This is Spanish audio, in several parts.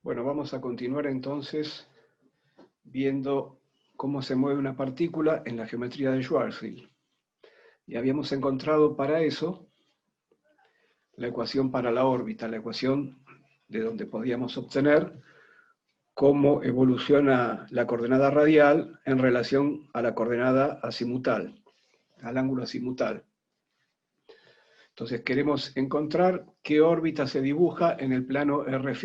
Bueno, vamos a continuar entonces viendo cómo se mueve una partícula en la geometría de Schwarzschild. Y habíamos encontrado para eso la ecuación para la órbita, la ecuación de donde podíamos obtener cómo evoluciona la coordenada radial en relación a la coordenada azimutal, al ángulo azimutal. Entonces queremos encontrar qué órbita se dibuja en el plano Rφ.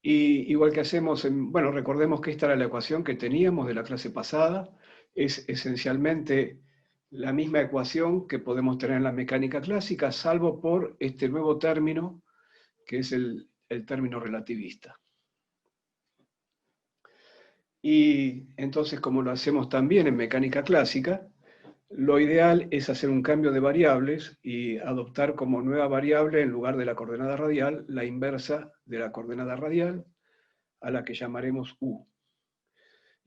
Y igual que hacemos, bueno, recordemos que esta era la ecuación que teníamos de la clase pasada, es esencialmente la misma ecuación que podemos tener en la mecánica clásica, salvo por este nuevo término, que es el término relativista. Y entonces, como lo hacemos también en mecánica clásica, lo ideal es hacer un cambio de variables y adoptar como nueva variable, en lugar de la coordenada radial, la inversa de la coordenada radial, a la que llamaremos U.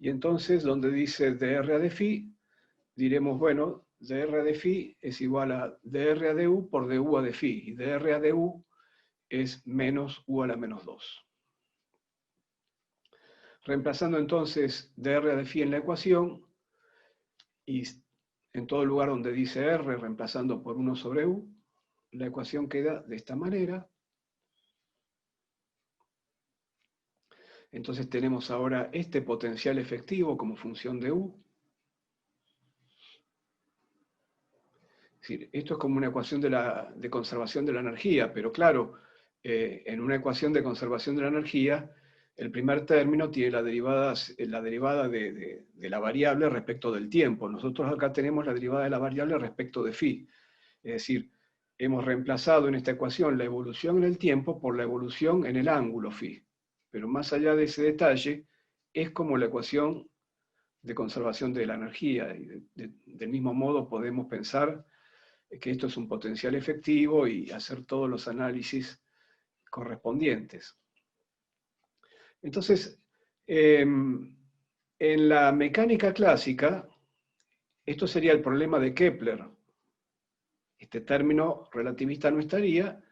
Y entonces, donde dice dr a de phi, diremos, bueno, dr a de phi es igual a dr a de u por du a de phi, y dr a de u es menos u a la menos 2. Reemplazando entonces dr a de phi en la ecuación, y en todo lugar donde dice r, reemplazando por 1 sobre u, la ecuación queda de esta manera. Entonces tenemos ahora este potencial efectivo como función de u. Es decir, esto es como una ecuación de conservación de la energía, pero claro, en una ecuación de conservación de la energía, el primer término tiene la derivada de la variable respecto del tiempo. Nosotros acá tenemos la derivada de la variable respecto de phi. Es decir, hemos reemplazado en esta ecuación la evolución en el tiempo por la evolución en el ángulo phi. Pero más allá de ese detalle, es como la ecuación de conservación de la energía. Y del mismo modo podemos pensar que esto es un potencial efectivo y hacer todos los análisis correspondientes. Entonces, en la mecánica clásica, esto sería el problema de Kepler. Este término relativista no estaría,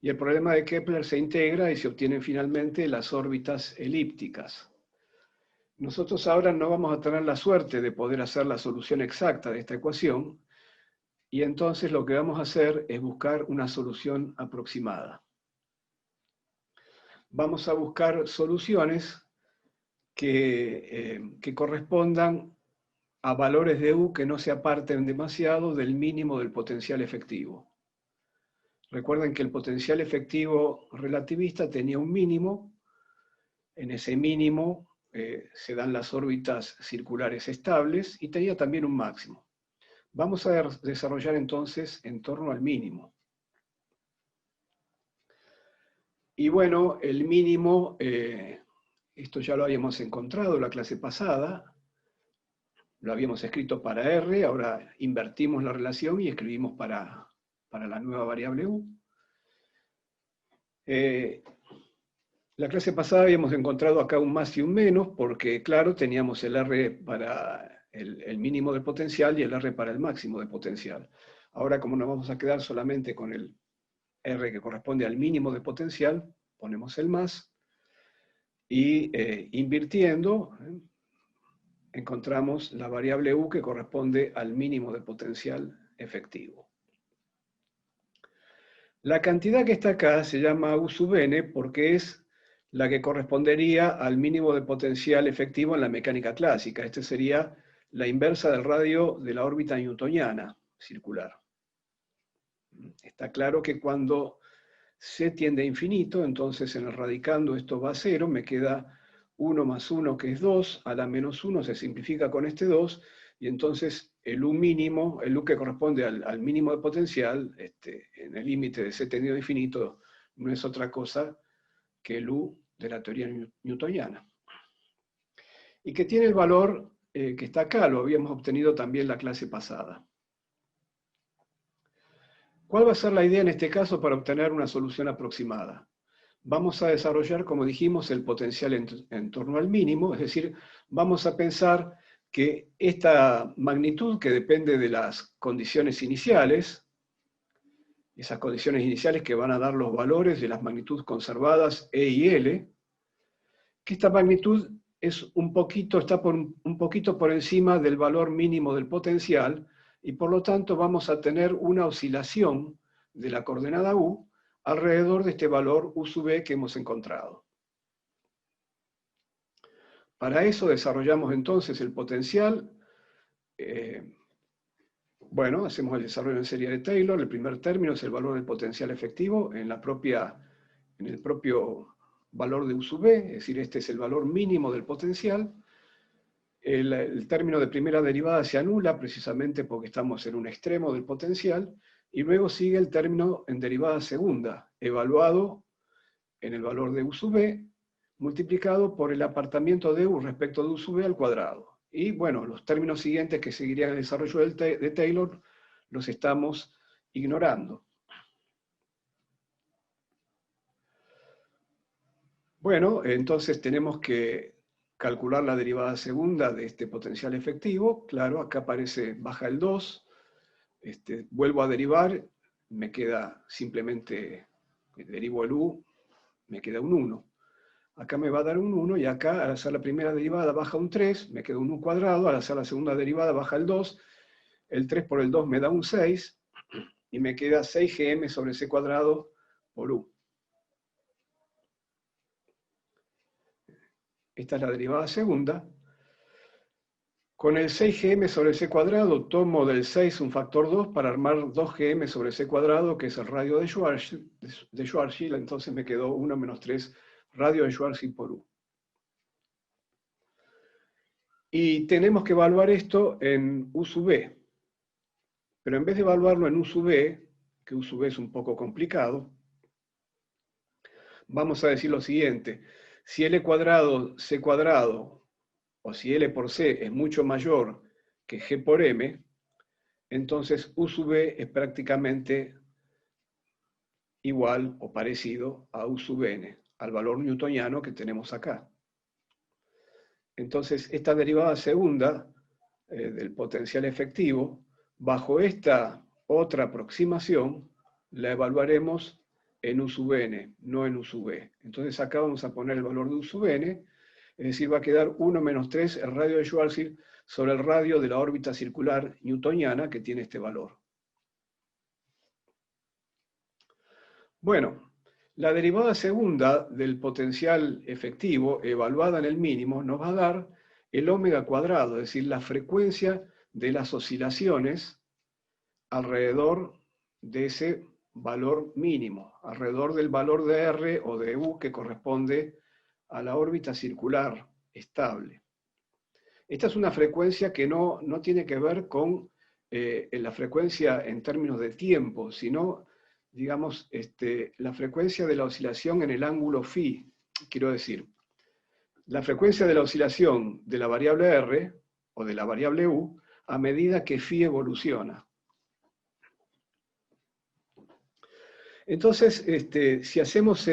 y el problema de Kepler se integra y se obtienen finalmente las órbitas elípticas. Nosotros ahora no vamos a tener la suerte de poder hacer la solución exacta de esta ecuación, y entonces lo que vamos a hacer es buscar una solución aproximada. Vamos a buscar soluciones que correspondan a valores de U que no se aparten demasiado del mínimo del potencial efectivo. Recuerden que el potencial efectivo relativista tenía un mínimo. En ese mínimo se dan las órbitas circulares estables y tenía también un máximo. Vamos a desarrollar entonces en torno al mínimo. Y bueno, el mínimo, esto ya lo habíamos encontrado en la clase pasada, lo habíamos escrito para R, ahora invertimos la relación y escribimos para la nueva variable U. La clase pasada habíamos encontrado acá un más y un menos, porque claro, teníamos el R para el mínimo del potencial y el R para el máximo de potencial. Ahora, como nos vamos a quedar solamente con el R que corresponde al mínimo de potencial, ponemos el más, y invirtiendo, encontramos la variable U que corresponde al mínimo de potencial efectivo. La cantidad que está acá se llama U sub n porque es la que correspondería al mínimo de potencial efectivo en la mecánica clásica. Este sería la inversa del radio de la órbita newtoniana circular. Está claro que cuando c tiende a infinito, entonces en el radicando esto va a 0, me queda 1 más 1 que es 2, a la menos 1 se simplifica con este 2, y entonces el U mínimo, el U que corresponde al mínimo de potencial, en el límite de c tendido a infinito, no es otra cosa que el U de la teoría newtoniana. Y que tiene el valor que está acá, lo habíamos obtenido también la clase pasada. ¿Cuál va a ser la idea en este caso para obtener una solución aproximada? Vamos a desarrollar, como dijimos, el potencial en torno al mínimo, es decir, vamos a pensar que esta magnitud, que depende de las condiciones iniciales, esas condiciones iniciales que van a dar los valores de las magnitudes conservadas E y L, que esta magnitud es está un poquito por encima del valor mínimo del potencial, y por lo tanto vamos a tener una oscilación de la coordenada U alrededor de este valor U sub B que hemos encontrado. Para eso desarrollamos entonces el potencial. Bueno, hacemos el desarrollo en serie de Taylor. El primer término es el valor del potencial efectivo en el propio valor de U sub B, es decir, este es el valor mínimo del potencial. El término de primera derivada se anula precisamente porque estamos en un extremo del potencial, y luego sigue el término en derivada segunda, evaluado en el valor de U sub B, multiplicado por el apartamiento de U respecto de U sub B al cuadrado. Y bueno, los términos siguientes que seguirían el desarrollo de Taylor los estamos ignorando. Bueno, entonces tenemos que calcular la derivada segunda de este potencial efectivo. Claro, acá aparece, baja el 2. Vuelvo a derivar, me queda simplemente, derivo el U, me queda un 1. Acá me va a dar un 1, y acá al hacer la primera derivada baja un 3, me queda un U cuadrado, al hacer la segunda derivada baja el 2, el 3 por el 2 me da un 6, y me queda 6gm sobre c cuadrado por U. Esta es la derivada segunda. Con el 6gm sobre c cuadrado tomo del 6 un factor 2 para armar 2gm sobre c cuadrado, que es el radio de Schwarzschild, entonces me quedó 1 menos 3 radio de Schwarzschild por U. Y tenemos que evaluar esto en U sub B. Pero en vez de evaluarlo en U sub B, que U sub B es un poco complicado, vamos a decir lo siguiente. Si L cuadrado, C cuadrado, o si L por C es mucho mayor que G por M, entonces U sub B es prácticamente igual o parecido a U sub N, al valor newtoniano que tenemos acá. Entonces, esta derivada segunda del potencial efectivo, bajo esta otra aproximación, la evaluaremos en U sub N, no en U sub B. Entonces acá vamos a poner el valor de U sub N, es decir, va a quedar 1 menos 3 el radio de Schwarzschild sobre el radio de la órbita circular newtoniana que tiene este valor. Bueno, la derivada segunda del potencial efectivo evaluada en el mínimo nos va a dar el ómega cuadrado, es decir, la frecuencia de las oscilaciones alrededor de ese valor mínimo, alrededor del valor de R o de U que corresponde a la órbita circular estable. Esta es una frecuencia que no tiene que ver con la frecuencia en términos de tiempo, sino, digamos, la frecuencia de la oscilación en el ángulo phi. Quiero decir, la frecuencia de la oscilación de la variable R o de la variable U a medida que phi evoluciona. Entonces, si hacemos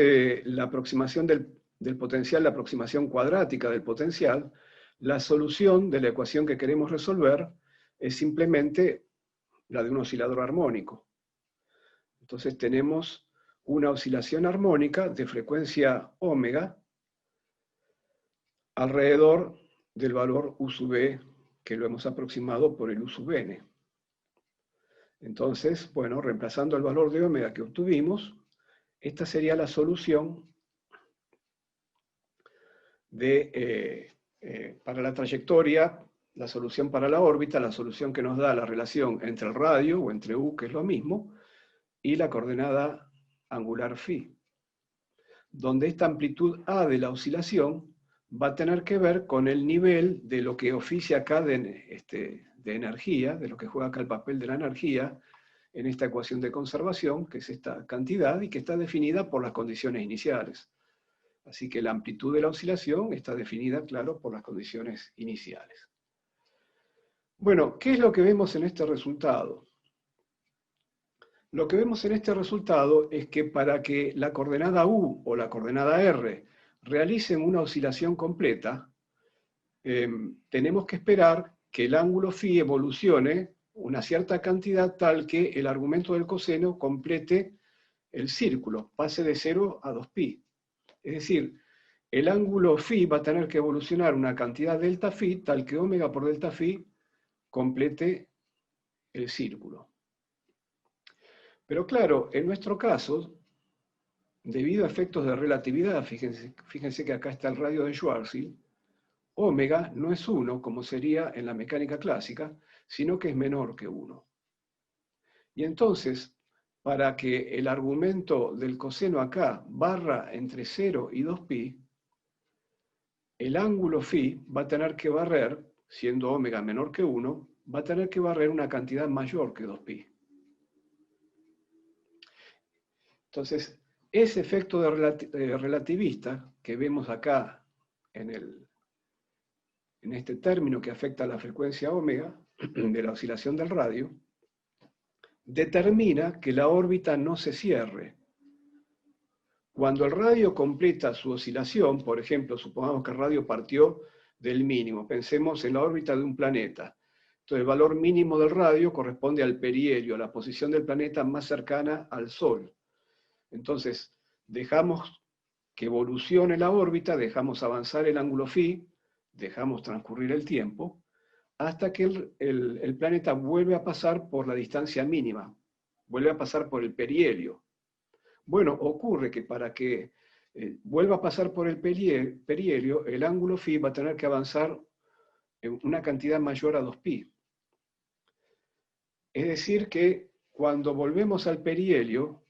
la aproximación del potencial, la aproximación cuadrática del potencial, la solución de la ecuación que queremos resolver es simplemente la de un oscilador armónico. Entonces tenemos una oscilación armónica de frecuencia ómega alrededor del valor U sub B, que lo hemos aproximado por el U sub N. Entonces, bueno, reemplazando el valor de ómega que obtuvimos, esta sería la solución para la trayectoria, la solución para la órbita, la solución que nos da la relación entre el radio, o entre U, que es lo mismo, y la coordenada angular phi, donde esta amplitud A de la oscilación va a tener que ver con el nivel de lo que oficia acá de energía, de lo que juega acá el papel de la energía en esta ecuación de conservación, que es esta cantidad y que está definida por las condiciones iniciales. Así que la amplitud de la oscilación está definida, claro, por las condiciones iniciales. Bueno, ¿qué es lo que vemos en este resultado? Lo que vemos en este resultado es que para que la coordenada U o la coordenada R realicen una oscilación completa, tenemos que esperar que el ángulo phi evolucione una cierta cantidad tal que el argumento del coseno complete el círculo, pase de 0 a 2pi. Es decir, el ángulo phi va a tener que evolucionar una cantidad delta phi tal que omega por delta phi complete el círculo. Pero claro, en nuestro caso, debido a efectos de relatividad, fíjense que acá está el radio de Schwarzschild, omega no es 1 como sería en la mecánica clásica, sino que es menor que 1. Y entonces, para que el argumento del coseno acá barra entre 0 y 2pi, el ángulo phi va a tener que barrer, siendo omega menor que 1, va a tener que barrer una cantidad mayor que 2pi. Entonces, ese efecto de relativista que vemos acá en este término que afecta a la frecuencia omega de la oscilación del radio, determina que la órbita no se cierre. Cuando el radio completa su oscilación, por ejemplo, supongamos que el radio partió del mínimo, pensemos en la órbita de un planeta. Entonces, el valor mínimo del radio corresponde al perihelio, a la posición del planeta más cercana al Sol. Entonces, dejamos que evolucione la órbita, dejamos avanzar el ángulo phi, dejamos transcurrir el tiempo, hasta que el planeta vuelve a pasar por la distancia mínima, vuelve a pasar por el perihelio. Bueno, ocurre que para que vuelva a pasar por el perihelio, el ángulo phi va a tener que avanzar en una cantidad mayor a 2pi. Es decir que cuando volvemos al perihelio,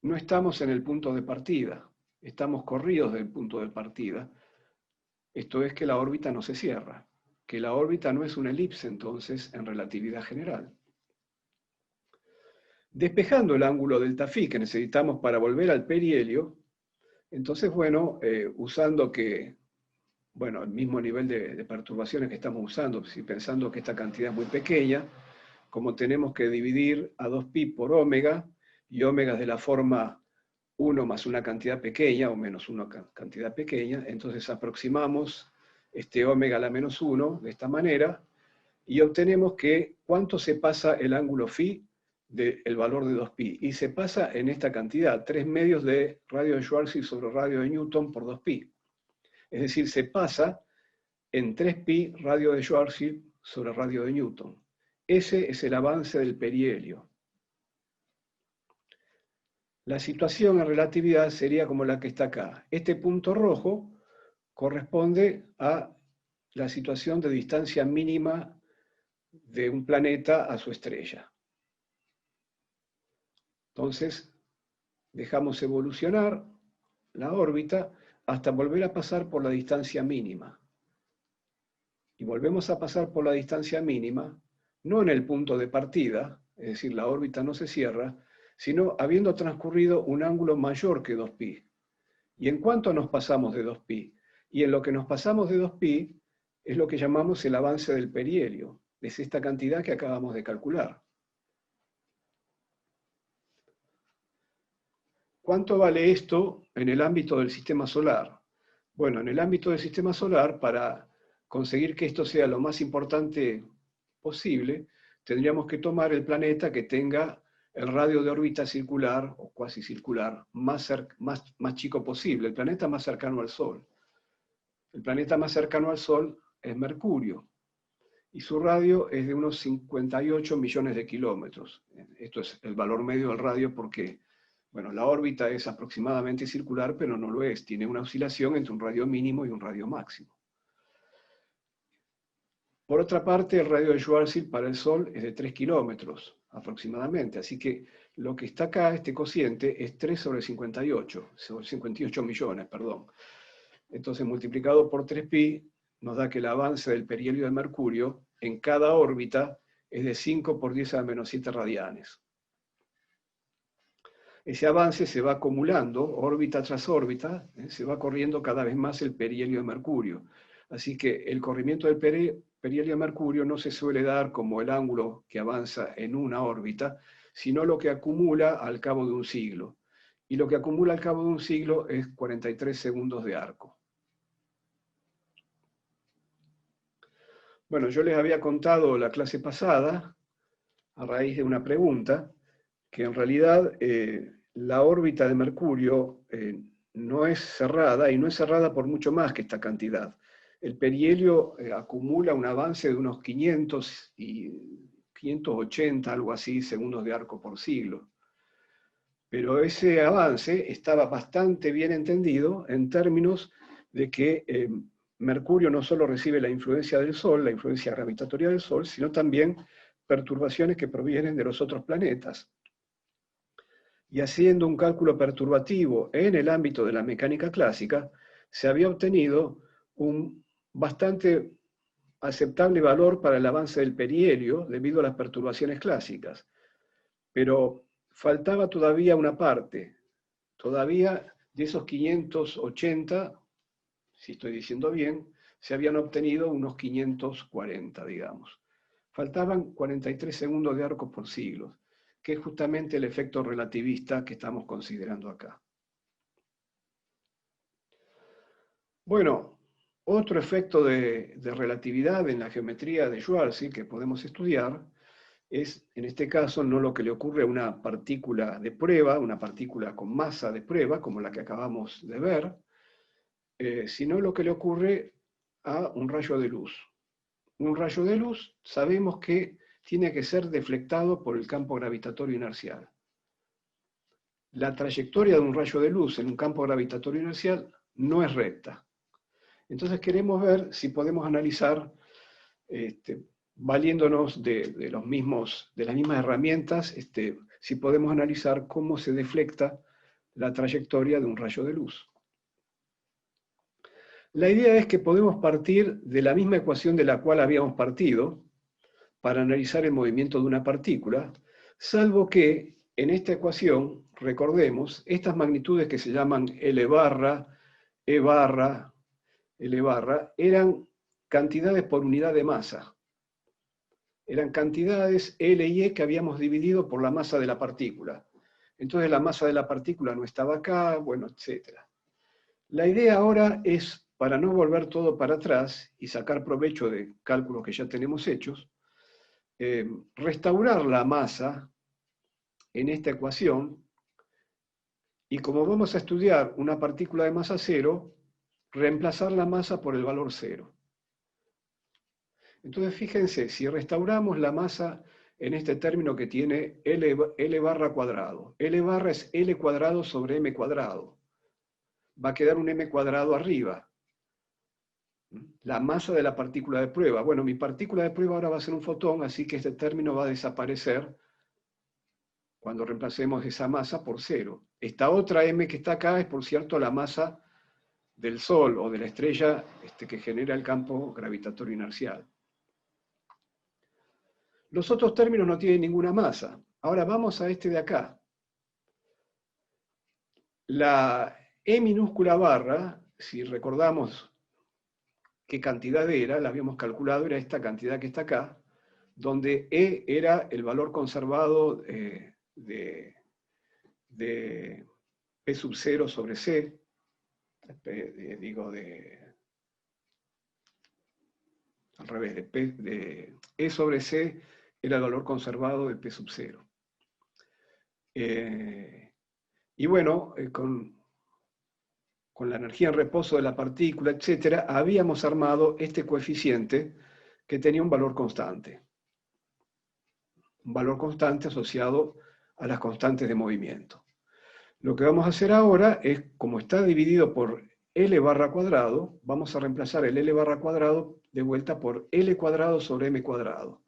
no estamos en el punto de partida, estamos corridos del punto de partida. Esto es que la órbita no se cierra, que la órbita no es una elipse entonces en relatividad general. Despejando el ángulo delta phi que necesitamos para volver al perihelio, entonces, bueno, usando que, bueno, el mismo nivel de perturbaciones que estamos usando, si pensando que esta cantidad es muy pequeña, como tenemos que dividir a 2pi por omega, y omega es de la forma 1 más una cantidad pequeña, o menos una cantidad pequeña, entonces aproximamos este omega a la menos 1 de esta manera, y obtenemos que cuánto se pasa el ángulo phi del valor de 2pi, y se pasa en esta cantidad, 3 medios de radio de Schwarzschild sobre radio de Newton por 2pi. Es decir, se pasa en 3pi radio de Schwarzschild sobre radio de Newton. Ese es el avance del perihelio. La situación en relatividad sería como la que está acá. Este punto rojo corresponde a la situación de distancia mínima de un planeta a su estrella. Entonces, dejamos evolucionar la órbita hasta volver a pasar por la distancia mínima. Y volvemos a pasar por la distancia mínima, no en el punto de partida, es decir, la órbita no se cierra, sino habiendo transcurrido un ángulo mayor que 2pi. ¿Y en cuánto nos pasamos de 2pi? Y en lo que nos pasamos de 2pi es lo que llamamos el avance del perihelio, es esta cantidad que acabamos de calcular. ¿Cuánto vale esto en el ámbito del sistema solar? Bueno, en el ámbito del sistema solar, para conseguir que esto sea lo más importante posible, tendríamos que tomar el planeta que tenga el radio de órbita circular o cuasi circular más chico posible, el planeta más cercano al Sol. El planeta más cercano al Sol es Mercurio, y su radio es de unos 58 millones de kilómetros. Esto es el valor medio del radio porque, bueno, la órbita es aproximadamente circular, pero no lo es. Tiene una oscilación entre un radio mínimo y un radio máximo. Por otra parte, el radio de Schwarzschild para el Sol es de 3 kilómetros aproximadamente, así que lo que está acá, este cociente, es 3 sobre 58, sobre 58 millones, perdón. Entonces, multiplicado por 3pi, nos da que el avance del perihelio de Mercurio en cada órbita es de 5 por 10 a la menos 7 radianes. Ese avance se va acumulando, órbita tras órbita, se va corriendo cada vez más el perihelio de Mercurio. Así que el corrimiento del perihelio de Mercurio no se suele dar como el ángulo que avanza en una órbita, sino lo que acumula al cabo de un siglo. Y lo que acumula al cabo de un siglo es 43 segundos de arco. Bueno, yo les había contado la clase pasada, a raíz de una pregunta, que en realidad la órbita de Mercurio no es cerrada, y no es cerrada por mucho más que esta cantidad. El perihelio acumula un avance de unos 500 y 580, algo así, segundos de arco por siglo. Pero ese avance estaba bastante bien entendido en términos de que Mercurio no solo recibe la influencia del Sol, la influencia gravitatoria del Sol, sino también perturbaciones que provienen de los otros planetas. Y haciendo un cálculo perturbativo en el ámbito de la mecánica clásica, se había obtenido un bastante aceptable valor para el avance del perihelio debido a las perturbaciones clásicas. Pero faltaba todavía una parte. Todavía de esos 580, si estoy diciendo bien, se habían obtenido unos 540, digamos. Faltaban 43 segundos de arco por siglo, que es justamente el efecto relativista que estamos considerando acá. Bueno, otro efecto de relatividad en la geometría de Schwarzschild que podemos estudiar es, en este caso, no lo que le ocurre a una partícula de prueba, una partícula con masa de prueba, como la que acabamos de ver, sino lo que le ocurre a un rayo de luz. Un rayo de luz sabemos que tiene que ser deflectado por el campo gravitatorio inercial. La trayectoria de un rayo de luz en un campo gravitatorio inercial no es recta. Entonces queremos ver si podemos analizar, valiéndonos de las mismas herramientas, si podemos analizar cómo se deflecta la trayectoria de un rayo de luz. La idea es que podemos partir de la misma ecuación de la cual habíamos partido para analizar el movimiento de una partícula, salvo que en esta ecuación, recordemos, estas magnitudes que se llaman L barra, E barra, L barra, eran cantidades por unidad de masa. Eran cantidades L y E que habíamos dividido por la masa de la partícula. Entonces la masa de la partícula no estaba acá, bueno, etc. La idea ahora es, para no volver todo para atrás y sacar provecho de cálculos que ya tenemos hechos, restaurar la masa en esta ecuación, y como vamos a estudiar una partícula de masa cero, reemplazar la masa por el valor cero. Entonces fíjense, si restauramos la masa en este término que tiene L barra cuadrado, L barra es L cuadrado sobre M cuadrado, va a quedar un M cuadrado arriba. La masa de la partícula de prueba. Bueno, mi partícula de prueba ahora va a ser un fotón, así que este término va a desaparecer cuando reemplacemos esa masa por cero. Esta otra M que está acá es, por cierto, la masa del Sol o de la estrella que genera el campo gravitatorio inercial. Los otros términos no tienen ninguna masa. Ahora vamos a este de acá. La E minúscula barra, si recordamos qué cantidad era, la habíamos calculado, era esta cantidad que está acá, donde E era el valor conservado de P sub 0 sobre C, al revés, de E sobre C era el valor conservado de P sub 0. Y bueno, con la energía en reposo de la partícula, etc., habíamos armado este coeficiente que tenía un valor constante. Un valor constante asociado a las constantes de movimiento. Lo que vamos a hacer ahora es, como está dividido por L barra cuadrado, vamos a reemplazar el L barra cuadrado de vuelta por L cuadrado sobre M cuadrado.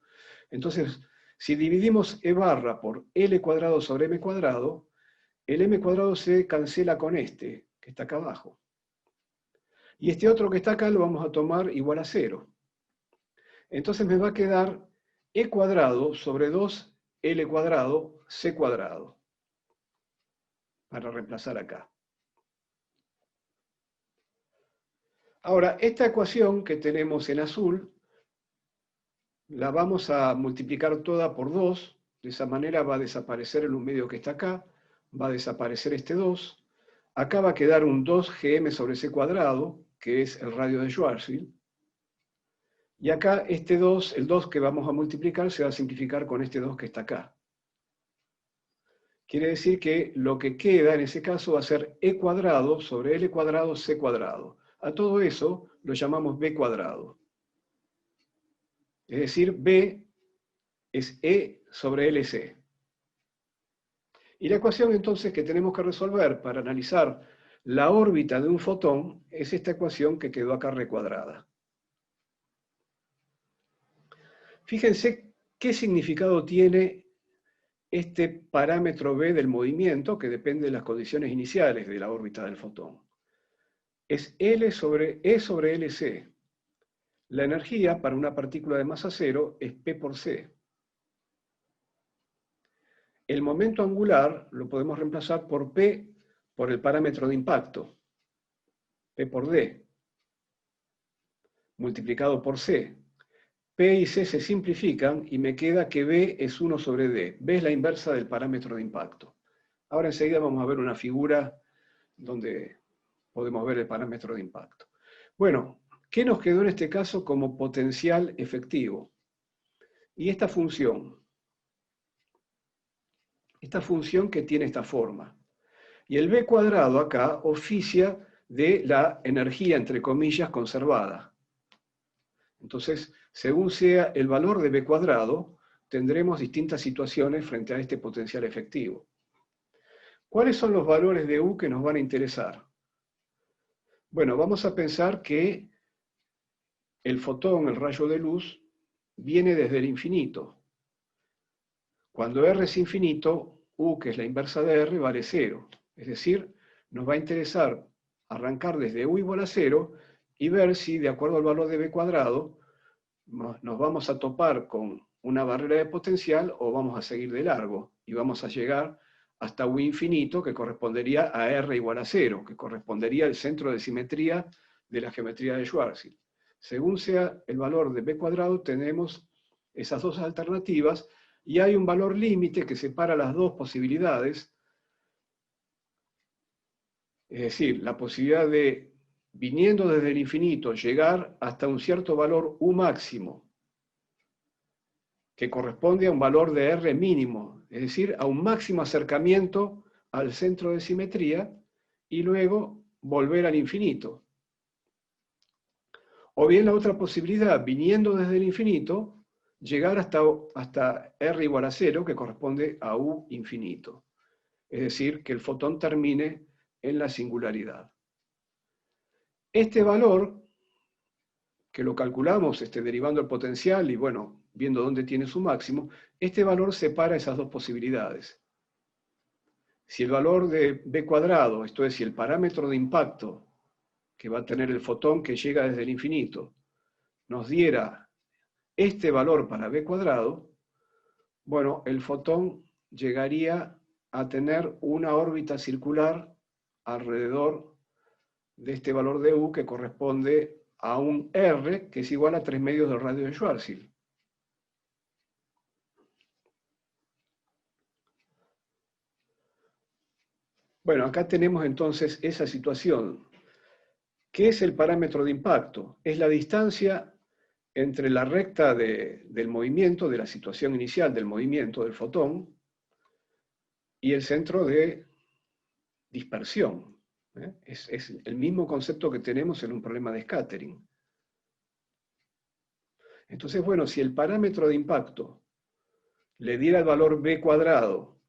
Entonces, si dividimos E barra por L cuadrado sobre M cuadrado, el M cuadrado se cancela con este, que está acá abajo. Y este otro que está acá lo vamos a tomar igual a 0. Entonces me va a quedar E cuadrado sobre 2L cuadrado C cuadrado, para reemplazar acá. Ahora, esta ecuación que tenemos en azul, la vamos a multiplicar toda por 2, de esa manera va a desaparecer el medio que está acá, va a desaparecer este 2, acá va a quedar un 2gm sobre c cuadrado, que es el radio de Schwarzschild, Y acá este 2, el 2 que vamos a multiplicar, se va a simplificar con este 2 que está acá. Quiere decir que lo que queda en ese caso va a ser e cuadrado sobre l cuadrado c cuadrado. A todo eso lo llamamos b cuadrado. Es decir, b es e sobre lc. Y la ecuación entonces que tenemos que resolver para analizar la órbita de un fotón es esta ecuación que quedó acá recuadrada. Fíjense qué significado tiene este parámetro b del movimiento que depende de las condiciones iniciales de la órbita del fotón. Es E sobre LC. La energía para una partícula de masa cero es P por C. El momento angular lo podemos reemplazar por P por el parámetro de impacto, P por D, multiplicado por C. P y C se simplifican y me queda que B es 1 sobre D. B es la inversa del parámetro de impacto. Ahora enseguida vamos a ver una figura donde podemos ver el parámetro de impacto. Bueno, ¿qué nos quedó en este caso como potencial efectivo? Y esta función que tiene esta forma. Y el b cuadrado acá oficia de la energía, entre comillas, conservada. Entonces, según sea el valor de b cuadrado, tendremos distintas situaciones frente a este potencial efectivo. ¿Cuáles son los valores de U que nos van a interesar? Bueno, vamos a pensar que el fotón, el rayo de luz, viene desde el infinito. Cuando R es infinito, U, que es la inversa de R, vale 0. Es decir, nos va a interesar arrancar desde U igual a 0 y ver si, de acuerdo al valor de B cuadrado, nos vamos a topar con una barrera de potencial o vamos a seguir de largo y vamos a llegar hasta U infinito, que correspondería a R igual a 0, que correspondería al centro de simetría de la geometría de Schwarzschild. Según sea el valor de B cuadrado, tenemos esas dos alternativas y hay un valor límite que separa las dos posibilidades, es decir, la posibilidad de, viniendo desde el infinito, llegar hasta un cierto valor U máximo, que corresponde a un valor de R mínimo, es decir, a un máximo acercamiento al centro de simetría y luego volver al infinito. O bien la otra posibilidad, viniendo desde el infinito, llegar hasta R igual a 0, que corresponde a U infinito. Es decir, que el fotón termine en la singularidad. Este valor, que lo calculamos derivando el potencial y bueno, viendo dónde tiene su máximo, este valor separa esas dos posibilidades. Si el valor de B cuadrado, esto es, si el parámetro de impacto que va a tener el fotón que llega desde el infinito, nos diera este valor para B cuadrado, bueno, el fotón llegaría a tener una órbita circular alrededor de este valor de U que corresponde a un R que es igual a 3 medios del radio de Schwarzschild. Bueno, acá tenemos entonces esa situación. ¿Qué es el parámetro de impacto? Es la distancia entre la recta del movimiento, de la situación inicial del movimiento del fotón, y el centro de dispersión. Es el mismo concepto que tenemos en un problema de scattering. Entonces, bueno, si el parámetro de impacto le diera el valor b cuadrado,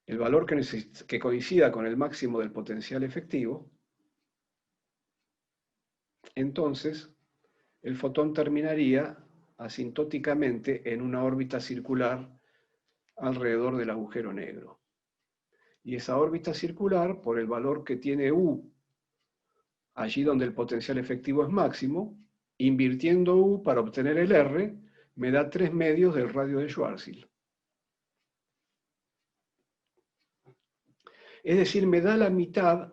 el valor que coincida con el máximo del potencial efectivo, entonces el fotón terminaría asintóticamente en una órbita circular alrededor del agujero negro. Y esa órbita circular, por el valor que tiene U, allí donde el potencial efectivo es máximo, invirtiendo U para obtener el R, me da 3 medios del radio de Schwarzschild. Es decir, me da la mitad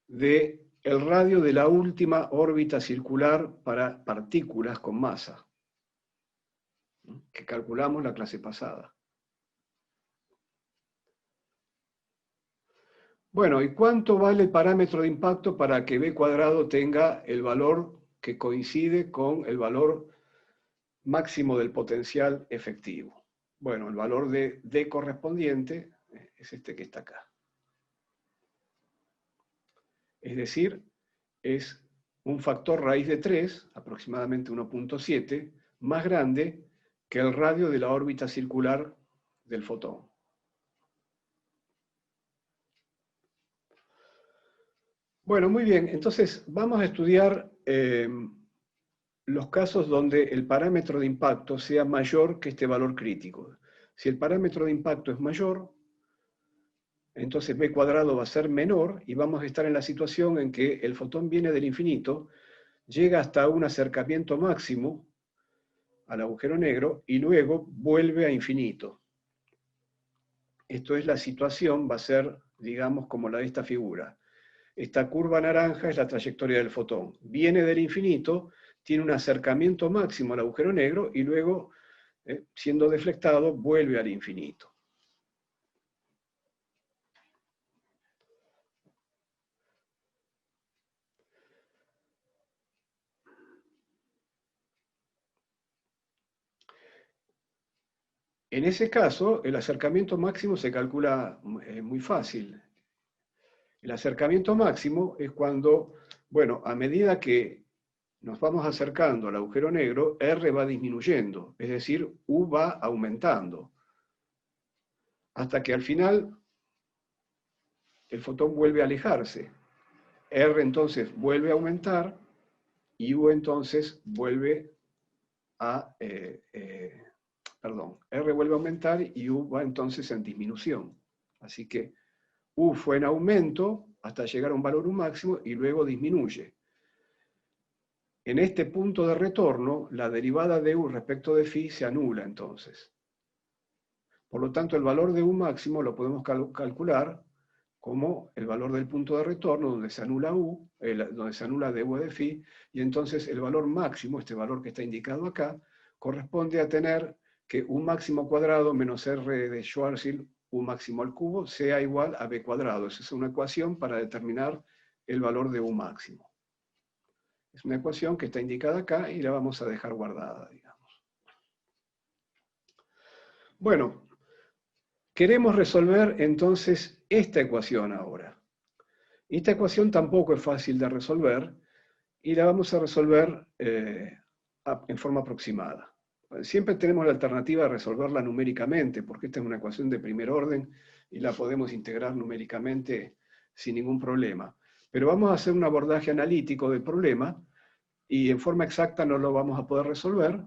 del radio de la última órbita circular para partículas con masa, que calculamos la clase pasada. Bueno, ¿y cuánto vale el parámetro de impacto para que B cuadrado tenga el valor que coincide con el valor máximo del potencial efectivo? Bueno, el valor de D correspondiente es este que está acá. Es decir, es un factor raíz de 3, aproximadamente 1.7, más grande que el radio de la órbita circular del fotón. Bueno, muy bien. Entonces, vamos a estudiar los casos donde el parámetro de impacto sea mayor que este valor crítico. Si el parámetro de impacto es mayor, entonces B cuadrado va a ser menor y vamos a estar en la situación en que el fotón viene del infinito, llega hasta un acercamiento máximo al agujero negro y luego vuelve a infinito. Esto es la situación, va a ser, digamos, como la de esta figura. Esta curva naranja es la trayectoria del fotón. Viene del infinito, tiene un acercamiento máximo al agujero negro y luego, siendo deflectado, vuelve al infinito. En ese caso, el acercamiento máximo se calcula muy fácil. El acercamiento máximo es cuando, bueno, a medida que nos vamos acercando al agujero negro, R va disminuyendo, es decir, U va aumentando, hasta que al final el fotón vuelve a alejarse. R entonces vuelve a aumentar y U entonces vuelve a, R vuelve a aumentar y U va entonces en disminución. Así que U fue en aumento hasta llegar a un valor máximo y luego disminuye. En este punto de retorno, la derivada de U respecto de phi se anula entonces. Por lo tanto, el valor de U máximo lo podemos calcular como el valor del punto de retorno donde se anula U, donde se anula dv de phi, y entonces el valor máximo, este valor que está indicado acá, corresponde a tener que U máximo cuadrado menos R de Schwarzschild, U máximo al cubo, sea igual a B cuadrado. Esa es una ecuación para determinar el valor de U máximo. Es una ecuación que está indicada acá y la vamos a dejar guardada, digamos. Bueno, queremos resolver entonces esta ecuación ahora. Esta ecuación tampoco es fácil de resolver y la vamos a resolver en forma aproximada. Siempre tenemos la alternativa de resolverla numéricamente, porque esta es una ecuación de primer orden y la podemos integrar numéricamente sin ningún problema. Pero vamos a hacer un abordaje analítico del problema y en forma exacta no lo vamos a poder resolver,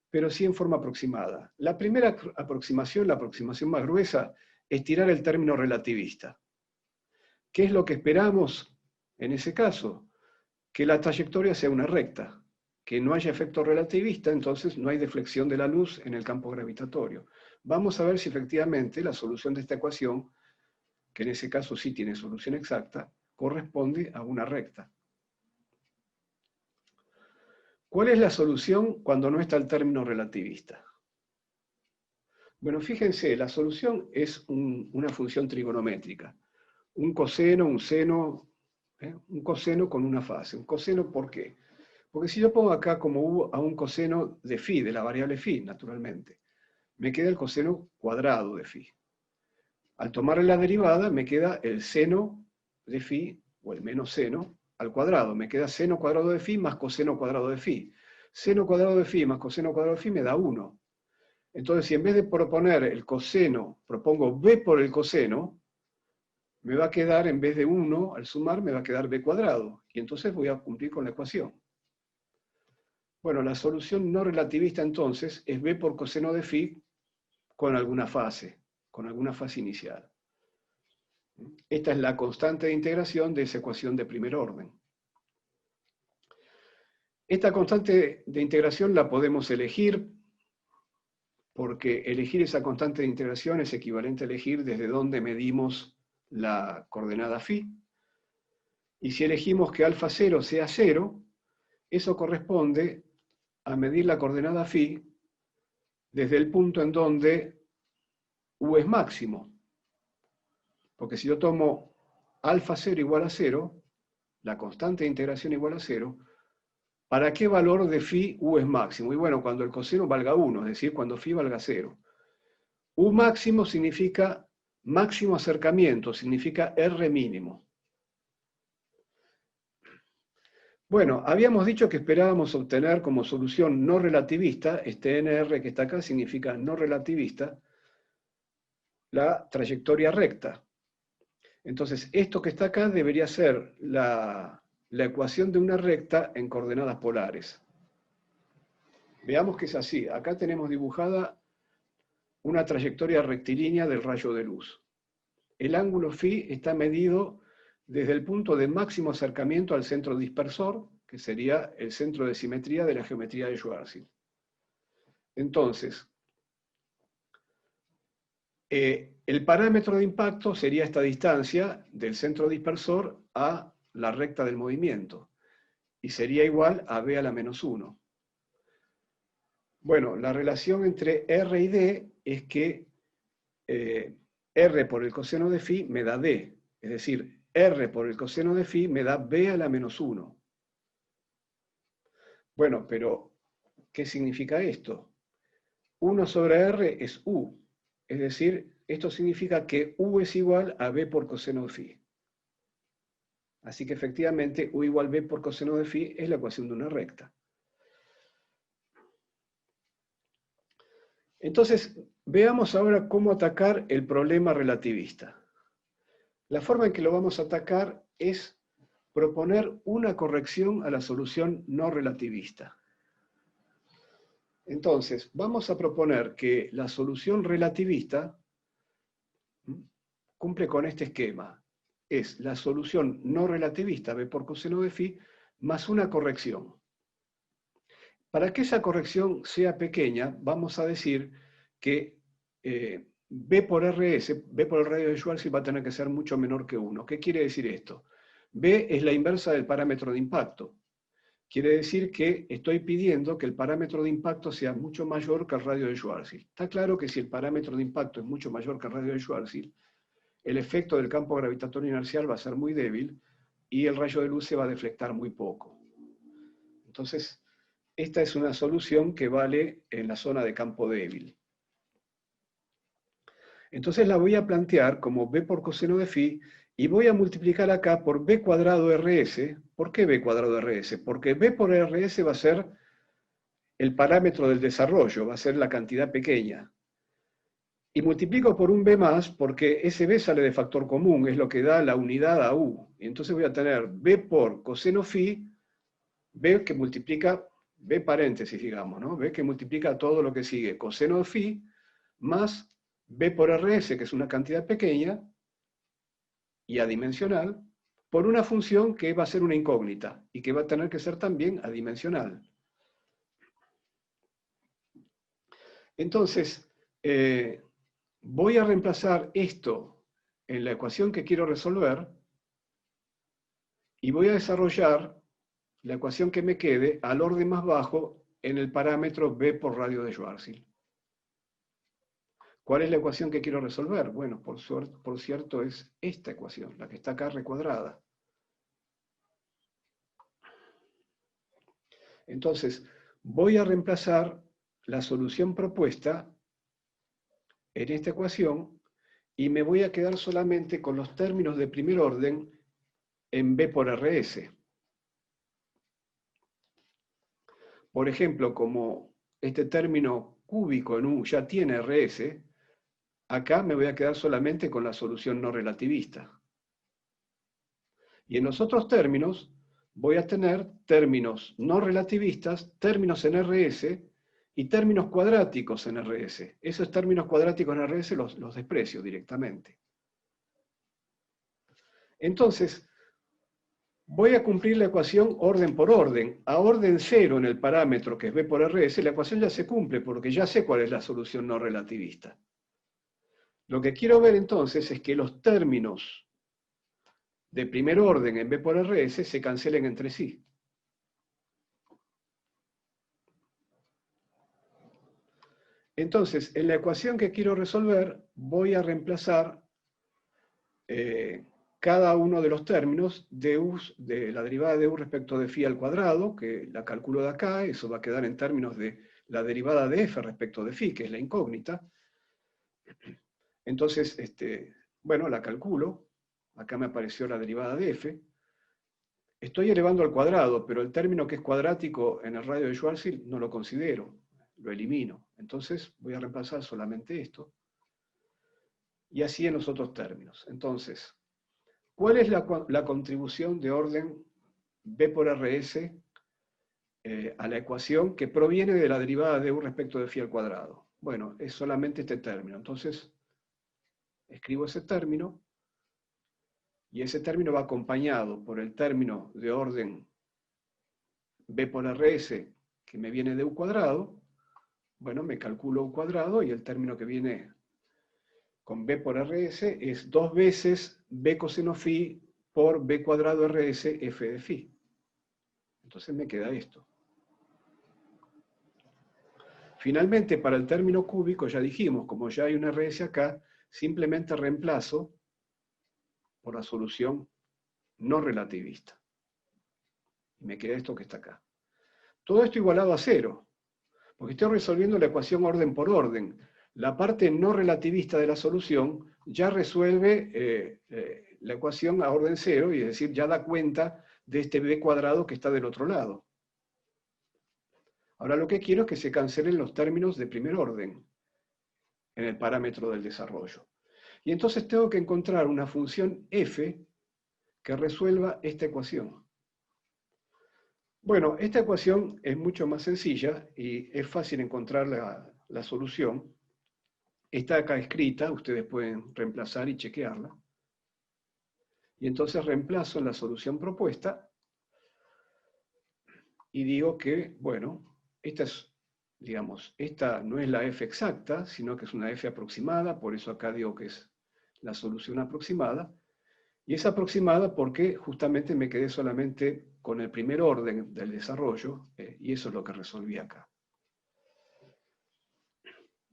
pero sí en forma aproximada. La primera aproximación, la aproximación más gruesa, es tirar el término relativista. ¿Qué es lo que esperamos en ese caso? Que la trayectoria sea una recta, que no haya efecto relativista, entonces no hay deflexión de la luz en el campo gravitatorio. Vamos a ver si efectivamente la solución de esta ecuación, que en ese caso sí tiene solución exacta, corresponde a una recta. ¿Cuál es la solución cuando no está el término relativista? Bueno, fíjense, la solución es una función trigonométrica. Un coseno, un seno, un coseno con una fase. ¿Un coseno por qué? Porque si yo pongo acá como U a un coseno de phi, de la variable phi, naturalmente, me queda el coseno cuadrado de phi. Al tomar la derivada, me queda el seno de phi, o el menos seno, al cuadrado. Me queda seno cuadrado de phi más coseno cuadrado de phi. Seno cuadrado de phi más coseno cuadrado de phi me da 1. Entonces, si en vez de proponer el coseno, propongo b por el coseno, me va a quedar, en vez de 1, al sumar, me va a quedar b cuadrado. Y entonces voy a cumplir con la ecuación. Bueno, la solución no relativista entonces es b por coseno de phi con alguna fase inicial. Esta es la constante de integración de esa ecuación de primer orden. Esta constante de integración la podemos elegir porque elegir esa constante de integración es equivalente a elegir desde dónde medimos la coordenada phi. Y si elegimos que alfa 0 sea 0, eso corresponde a medir la coordenada phi desde el punto en donde U es máximo. Porque si yo tomo alfa 0 igual a 0, la constante de integración igual a 0, ¿para qué valor de phi u es máximo? Y bueno, cuando el coseno valga 1, es decir, cuando phi valga 0. U máximo significa máximo acercamiento, significa R mínimo. Bueno, habíamos dicho que esperábamos obtener como solución no relativista, este NR que está acá significa no relativista, la trayectoria recta. Entonces, esto que está acá debería ser la ecuación de una recta en coordenadas polares. Veamos que es así. Acá tenemos dibujada una trayectoria rectilínea del rayo de luz. El ángulo phi está medido desde el punto de máximo acercamiento al centro dispersor, que sería el centro de simetría de la geometría de Schwarzschild. Entonces, el parámetro de impacto sería esta distancia del centro dispersor a la recta del movimiento, y sería igual a b a la menos 1. Bueno, la relación entre R y D es que R por el coseno de phi me da D, es decir, R por el coseno de phi me da b a la menos 1. Bueno, pero ¿qué significa esto? 1 sobre R es U, es decir, esto significa que U es igual a b por coseno de phi. Así que efectivamente U igual b por coseno de phi es la ecuación de una recta. Entonces, veamos ahora cómo atacar el problema relativista. La forma en que lo vamos a atacar es proponer una corrección a la solución no relativista. Entonces, vamos a proponer que la solución relativista cumple con este esquema. Es la solución no relativista, b por coseno de phi, más una corrección. Para que esa corrección sea pequeña, vamos a decir que b por rs, b por el radio de Schwarzschild va a tener que ser mucho menor que 1. ¿Qué quiere decir esto? B es la inversa del parámetro de impacto. Quiere decir que estoy pidiendo que el parámetro de impacto sea mucho mayor que el radio de Schwarzschild. Está claro que si el parámetro de impacto es mucho mayor que el radio de Schwarzschild, el efecto del campo gravitatorio inercial va a ser muy débil y el rayo de luz se va a deflectar muy poco. Entonces, esta es una solución que vale en la zona de campo débil. Entonces la voy a plantear como b por coseno de phi y voy a multiplicar acá por b cuadrado rs. ¿Por qué b cuadrado rs? Porque b por rs va a ser el parámetro del desarrollo, va a ser la cantidad pequeña. Y multiplico por un b más porque ese b sale de factor común, es lo que da la unidad a u. Y entonces voy a tener b por coseno phi, b que multiplica, b paréntesis digamos, ¿no? B que multiplica todo lo que sigue, coseno de phi, más b por rs, que es una cantidad pequeña y adimensional, por una función que va a ser una incógnita y que va a tener que ser también adimensional. Entonces, voy a reemplazar esto en la ecuación que quiero resolver y voy a desarrollar la ecuación que me quede al orden más bajo en el parámetro b por radio de Schwarzschild. ¿Cuál es la ecuación que quiero resolver? Bueno, por cierto, es esta ecuación, la que está acá recuadrada. Entonces, voy a reemplazar la solución propuesta en esta ecuación y me voy a quedar solamente con los términos de primer orden en b por rs. Por ejemplo, como este término cúbico en U ya tiene rs, acá me voy a quedar solamente con la solución no relativista. Y en los otros términos voy a tener términos no relativistas, términos en rs y términos cuadráticos en rs. Esos términos cuadráticos en rs los desprecio directamente. Entonces, voy a cumplir la ecuación orden por orden. A orden 0 en el parámetro que es b por rs, la ecuación ya se cumple porque ya sé cuál es la solución no relativista. Lo que quiero ver entonces es que los términos de primer orden en b por rs se cancelen entre sí. Entonces, en la ecuación que quiero resolver, voy a reemplazar cada uno de los términos de la derivada de u respecto de phi al cuadrado, que la calculo de acá, eso va a quedar en términos de la derivada de f respecto de phi, que es la incógnita. Entonces, bueno, la calculo, acá me apareció la derivada de f. Estoy elevando al cuadrado, pero el término que es cuadrático en el radio de Schwarzschild no lo considero, lo elimino. Entonces voy a reemplazar solamente esto. Y así en los otros términos. Entonces, ¿cuál es la contribución de orden b por rs a la ecuación que proviene de la derivada de u respecto de phi al cuadrado? Bueno, es solamente este término. Entonces, escribo ese término, y ese término va acompañado por el término de orden b por rs, que me viene de u cuadrado. Bueno, me calculo u cuadrado, y el término que viene con b por rs es 2 veces b coseno phi por b cuadrado rs f de phi. Entonces me queda esto. Finalmente, para el término cúbico, ya dijimos, como ya hay un rs acá, simplemente reemplazo por la solución no relativista. Y me queda esto que está acá. Todo esto igualado a 0, porque estoy resolviendo la ecuación orden por orden. La parte no relativista de la solución ya resuelve la ecuación a orden 0, y es decir, ya da cuenta de este b cuadrado que está del otro lado. Ahora lo que quiero es que se cancelen los términos de primer orden en el parámetro del desarrollo. Y entonces tengo que encontrar una función f que resuelva esta ecuación. Bueno, esta ecuación es mucho más sencilla y es fácil encontrar la solución. Está acá escrita, ustedes pueden reemplazar y chequearla. Y entonces reemplazo la solución propuesta y digo que, bueno, esta es, digamos, esta no es la f exacta, sino que es una f aproximada, por eso acá digo que es la solución aproximada. Y es aproximada porque justamente me quedé solamente con el primer orden del desarrollo, y eso es lo que resolví acá.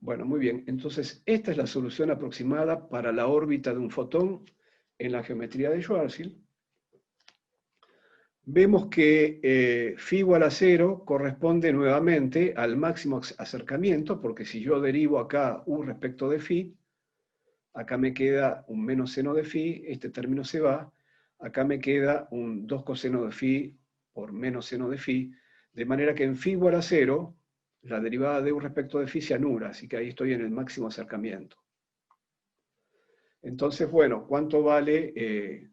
Bueno, muy bien. Entonces, esta es la solución aproximada para la órbita de un fotón en la geometría de Schwarzschild. Vemos que phi igual a 0 corresponde nuevamente al máximo acercamiento, porque si yo derivo acá u respecto de phi, acá me queda un menos seno de phi, este término se va, acá me queda un 2 coseno de phi por menos seno de phi, de manera que en phi igual a 0, la derivada de u respecto de phi se anula, así que ahí estoy en el máximo acercamiento. Entonces, bueno, ¿cuánto vale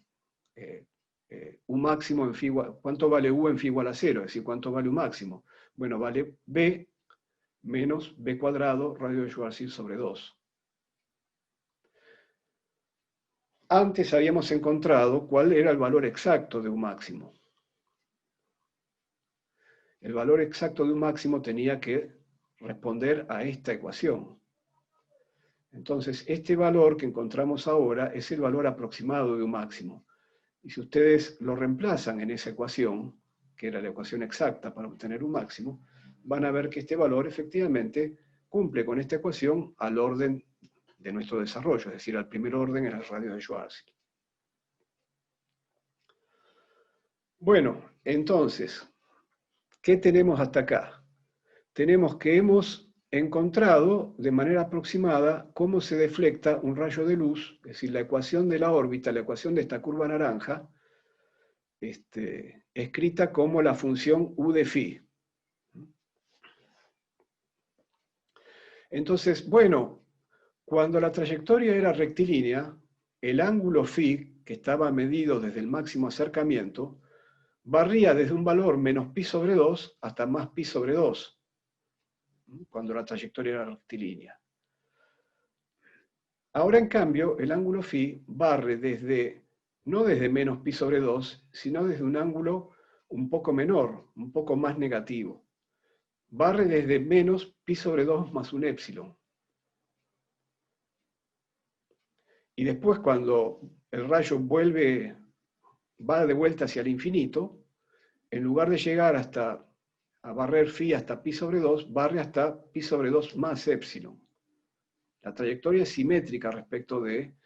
u máximo en phi igual, cuánto vale u en phi igual a 0? Es decir, ¿cuánto vale u máximo? Bueno, vale b menos b cuadrado radio de Schwarzschild sobre 2. Antes habíamos encontrado cuál era el valor exacto de un máximo. El valor exacto de un máximo tenía que responder a esta ecuación. Entonces, este valor que encontramos ahora es el valor aproximado de un máximo. Y si ustedes lo reemplazan en esa ecuación, que era la ecuación exacta para obtener un máximo, van a ver que este valor efectivamente cumple con esta ecuación al orden de nuestro desarrollo, es decir, al primer orden en el radio de Schwarzschild. Bueno, entonces, ¿qué tenemos hasta acá? Tenemos que hemos encontrado de manera aproximada cómo se deflecta un rayo de luz, es decir, la ecuación de la órbita, la ecuación de esta curva naranja, escrita como la función u de phi. Entonces, bueno, cuando la trayectoria era rectilínea, el ángulo phi, que estaba medido desde el máximo acercamiento, varía desde un valor menos pi sobre 2 hasta más pi sobre 2, cuando la trayectoria era rectilínea. Ahora, en cambio, el ángulo phi barre no desde menos pi sobre 2, sino desde un ángulo un poco menor, un poco más negativo. Barre desde menos pi sobre 2 más un épsilon. Y después, cuando el rayo va de vuelta hacia el infinito, en lugar de llegar a barrer phi hasta pi sobre 2, barre hasta pi sobre 2 más épsilon. La trayectoria es simétrica respecto del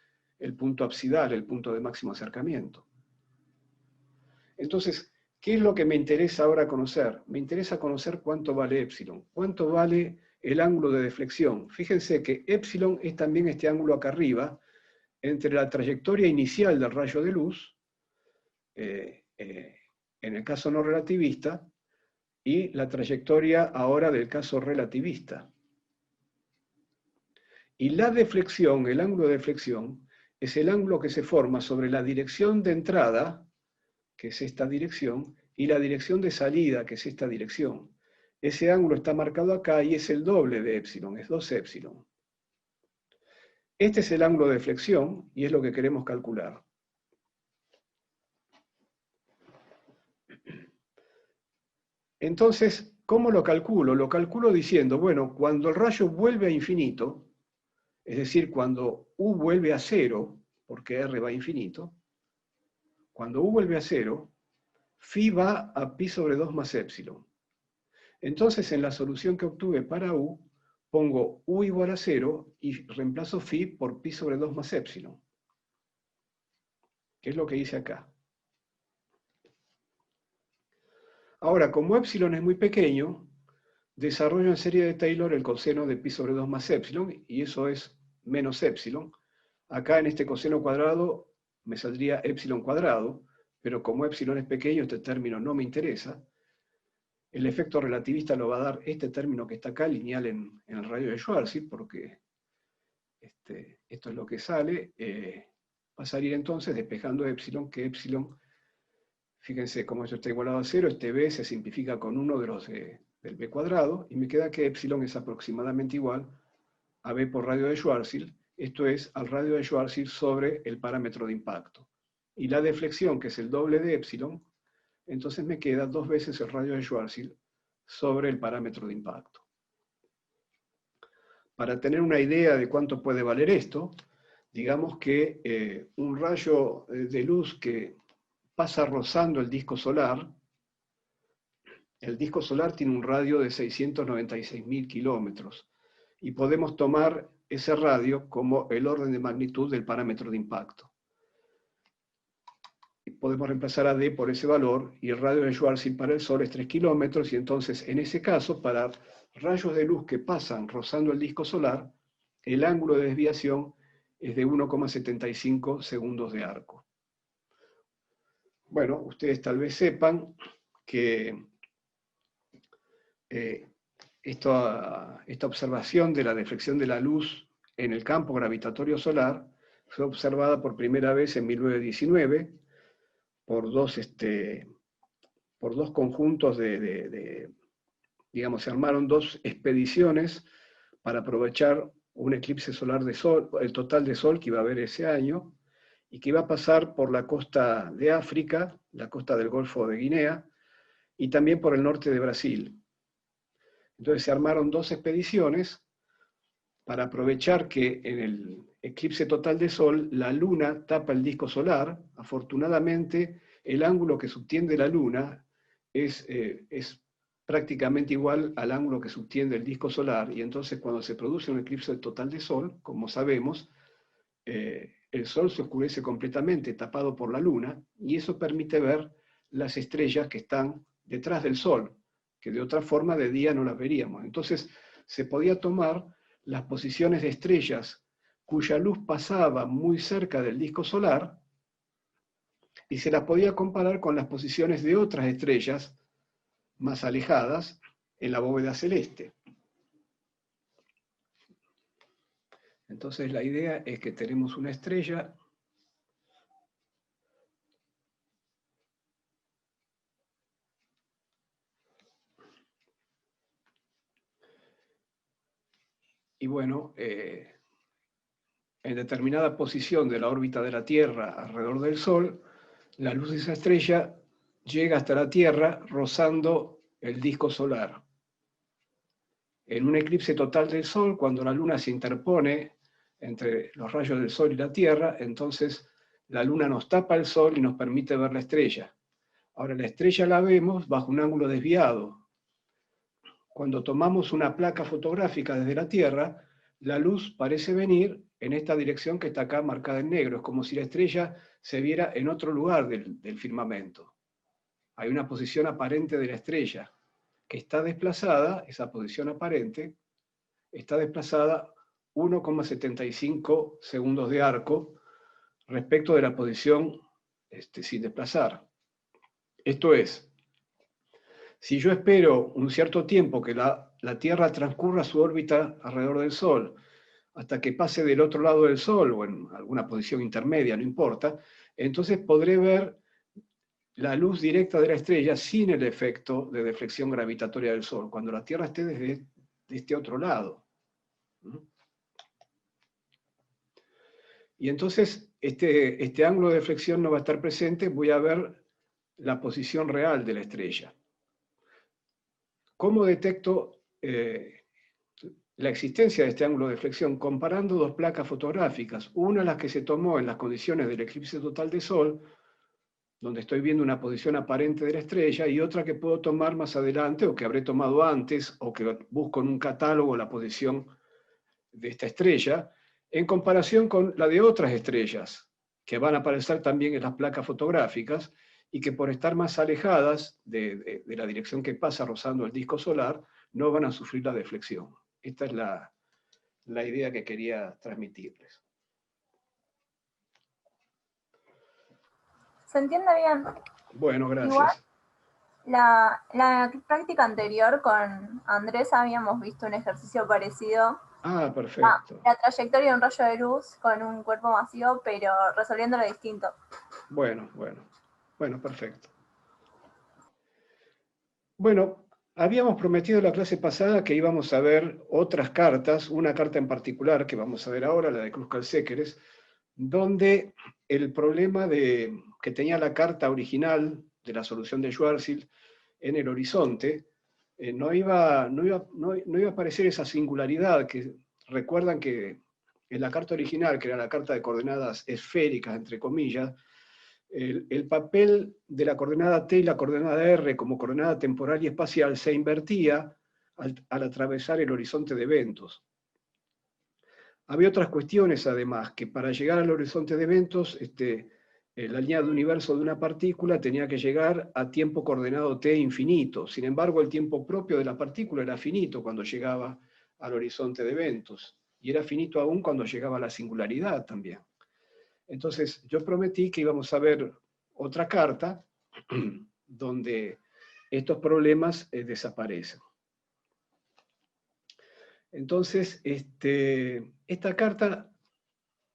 el punto absidal, el punto de máximo acercamiento. Entonces, ¿qué es lo que me interesa ahora conocer? Me interesa conocer cuánto vale épsilon, cuánto vale el ángulo de deflexión. Fíjense que épsilon es también este ángulo acá arriba, entre la trayectoria inicial del rayo de luz, en el caso no relativista, y la trayectoria ahora del caso relativista. Y la deflexión, el ángulo de deflexión, es el ángulo que se forma sobre la dirección de entrada, que es esta dirección, y la dirección de salida, que es esta dirección. Ese ángulo está marcado acá y es el doble de épsilon, es 2 épsilon. Este es el ángulo de deflexión y es lo que queremos calcular. Entonces, ¿cómo lo calculo? Lo calculo diciendo, bueno, cuando el rayo vuelve a infinito, es decir, cuando U vuelve a cero, porque R va a infinito, cuando U vuelve a cero, Phi va a pi sobre 2 más épsilon. Entonces, en la solución que obtuve para U, pongo U igual a 0 y reemplazo Phi por pi sobre 2 más épsilon, que es lo que hice acá. Ahora, como épsilon es muy pequeño, desarrollo en serie de Taylor el coseno de pi sobre 2 más épsilon, y eso es menos épsilon. Acá en este coseno cuadrado me saldría épsilon cuadrado, pero como épsilon es pequeño, este término no me interesa. El efecto relativista lo va a dar este término que está acá, lineal en el radio de Schwarzschild, porque esto es lo que sale. Va a salir entonces despejando épsilon, que épsilon, fíjense cómo esto está igualado a 0, este b se simplifica con uno de los del b cuadrado, y me queda que épsilon es aproximadamente igual a b por radio de Schwarzschild, esto es al radio de Schwarzschild sobre el parámetro de impacto. Y la deflexión, que es el doble de épsilon, entonces me queda 2 veces el radio de Schwarzschild sobre el parámetro de impacto. Para tener una idea de cuánto puede valer esto, digamos que un rayo de luz que pasa rozando el disco solar tiene un radio de 696.000 kilómetros, y podemos tomar ese radio como el orden de magnitud del parámetro de impacto. Podemos reemplazar a D por ese valor, y el radio de Schwarzschild para el Sol es 3 kilómetros, y entonces en ese caso, para rayos de luz que pasan rozando el disco solar, el ángulo de desviación es de 1,75 segundos de arco. Bueno, ustedes tal vez sepan que esta observación de la deflexión de la luz en el campo gravitatorio solar fue observada por primera vez en 1919 por dos conjuntos digamos, se armaron 2 expediciones para aprovechar un eclipse solar de Sol, el total de Sol que iba a haber ese año, y que iba a pasar por la costa de África, la costa del Golfo de Guinea, y también por el norte de Brasil. Entonces se armaron 2 expediciones para aprovechar que en el eclipse total de Sol la Luna tapa el disco solar. Afortunadamente, el ángulo que subtiende la Luna es prácticamente igual al ángulo que subtiende el disco solar, y entonces cuando se produce un eclipse total de Sol, como sabemos, el Sol se oscurece completamente, tapado por la Luna, y eso permite ver las estrellas que están detrás del Sol, que de otra forma de día no las veríamos. Entonces se podía tomar las posiciones de estrellas cuya luz pasaba muy cerca del disco solar, y se las podía comparar con las posiciones de otras estrellas más alejadas en la bóveda celeste. Entonces la idea es que tenemos una estrella y bueno, en determinada posición de la órbita de la Tierra alrededor del Sol, la luz de esa estrella llega hasta la Tierra rozando el disco solar. En un eclipse total del Sol, cuando la Luna se interpone entre los rayos del Sol y la Tierra, entonces la Luna nos tapa el Sol y nos permite ver la estrella. Ahora, la estrella la vemos bajo un ángulo desviado. Cuando tomamos una placa fotográfica desde la Tierra, la luz parece venir en esta dirección que está acá marcada en negro. Es como si la estrella se viera en otro lugar del firmamento. Hay una posición aparente de la estrella que está desplazada, esa posición aparente, está desplazada 1,75 segundos de arco respecto de la posición sin desplazar. Esto es, si yo espero un cierto tiempo que la Tierra transcurra su órbita alrededor del Sol, hasta que pase del otro lado del Sol o en alguna posición intermedia, no importa, entonces podré ver la luz directa de la estrella sin el efecto de deflexión gravitatoria del Sol, cuando la Tierra esté desde este otro lado. Y entonces este ángulo de deflexión no va a estar presente, voy a ver la posición real de la estrella. ¿Cómo detecto la existencia de este ángulo de deflexión? Comparando dos placas fotográficas, una las que se tomó en las condiciones del eclipse total de Sol, donde estoy viendo una posición aparente de la estrella, y otra que puedo tomar más adelante, o que habré tomado antes, o que busco en un catálogo la posición de esta estrella, en comparación con la de otras estrellas, que van a aparecer también en las placas fotográficas, y que por estar más alejadas de la dirección que pasa rozando el disco solar, no van a sufrir la deflexión. Esta es la idea que quería transmitirles. ¿Se entiende bien? Bueno, gracias. Igual, la práctica anterior con Andrés habíamos visto un ejercicio parecido. Ah, perfecto. La trayectoria de un rayo de luz con un cuerpo masivo, pero resolviéndolo distinto. Bueno, perfecto. Bueno, habíamos prometido en la clase pasada que íbamos a ver otras cartas, una carta en particular que vamos a ver ahora, la de Kruskal-Sekeres, donde el problema que tenía la carta original de la solución de Schwarzschild en el horizonte, no iba a aparecer esa singularidad que recuerdan que en la carta original, que era la carta de coordenadas esféricas, entre comillas, el papel de la coordenada T y la coordenada R como coordenada temporal y espacial se invertía al atravesar el horizonte de eventos. Había otras cuestiones, además, que para llegar al horizonte de eventos, la línea de universo de una partícula tenía que llegar a tiempo coordenado t infinito. Sin embargo, el tiempo propio de la partícula era finito cuando llegaba al horizonte de eventos, y era finito aún cuando llegaba a la singularidad también. Entonces, yo prometí que íbamos a ver otra carta donde estos problemas desaparecen. Entonces, esta carta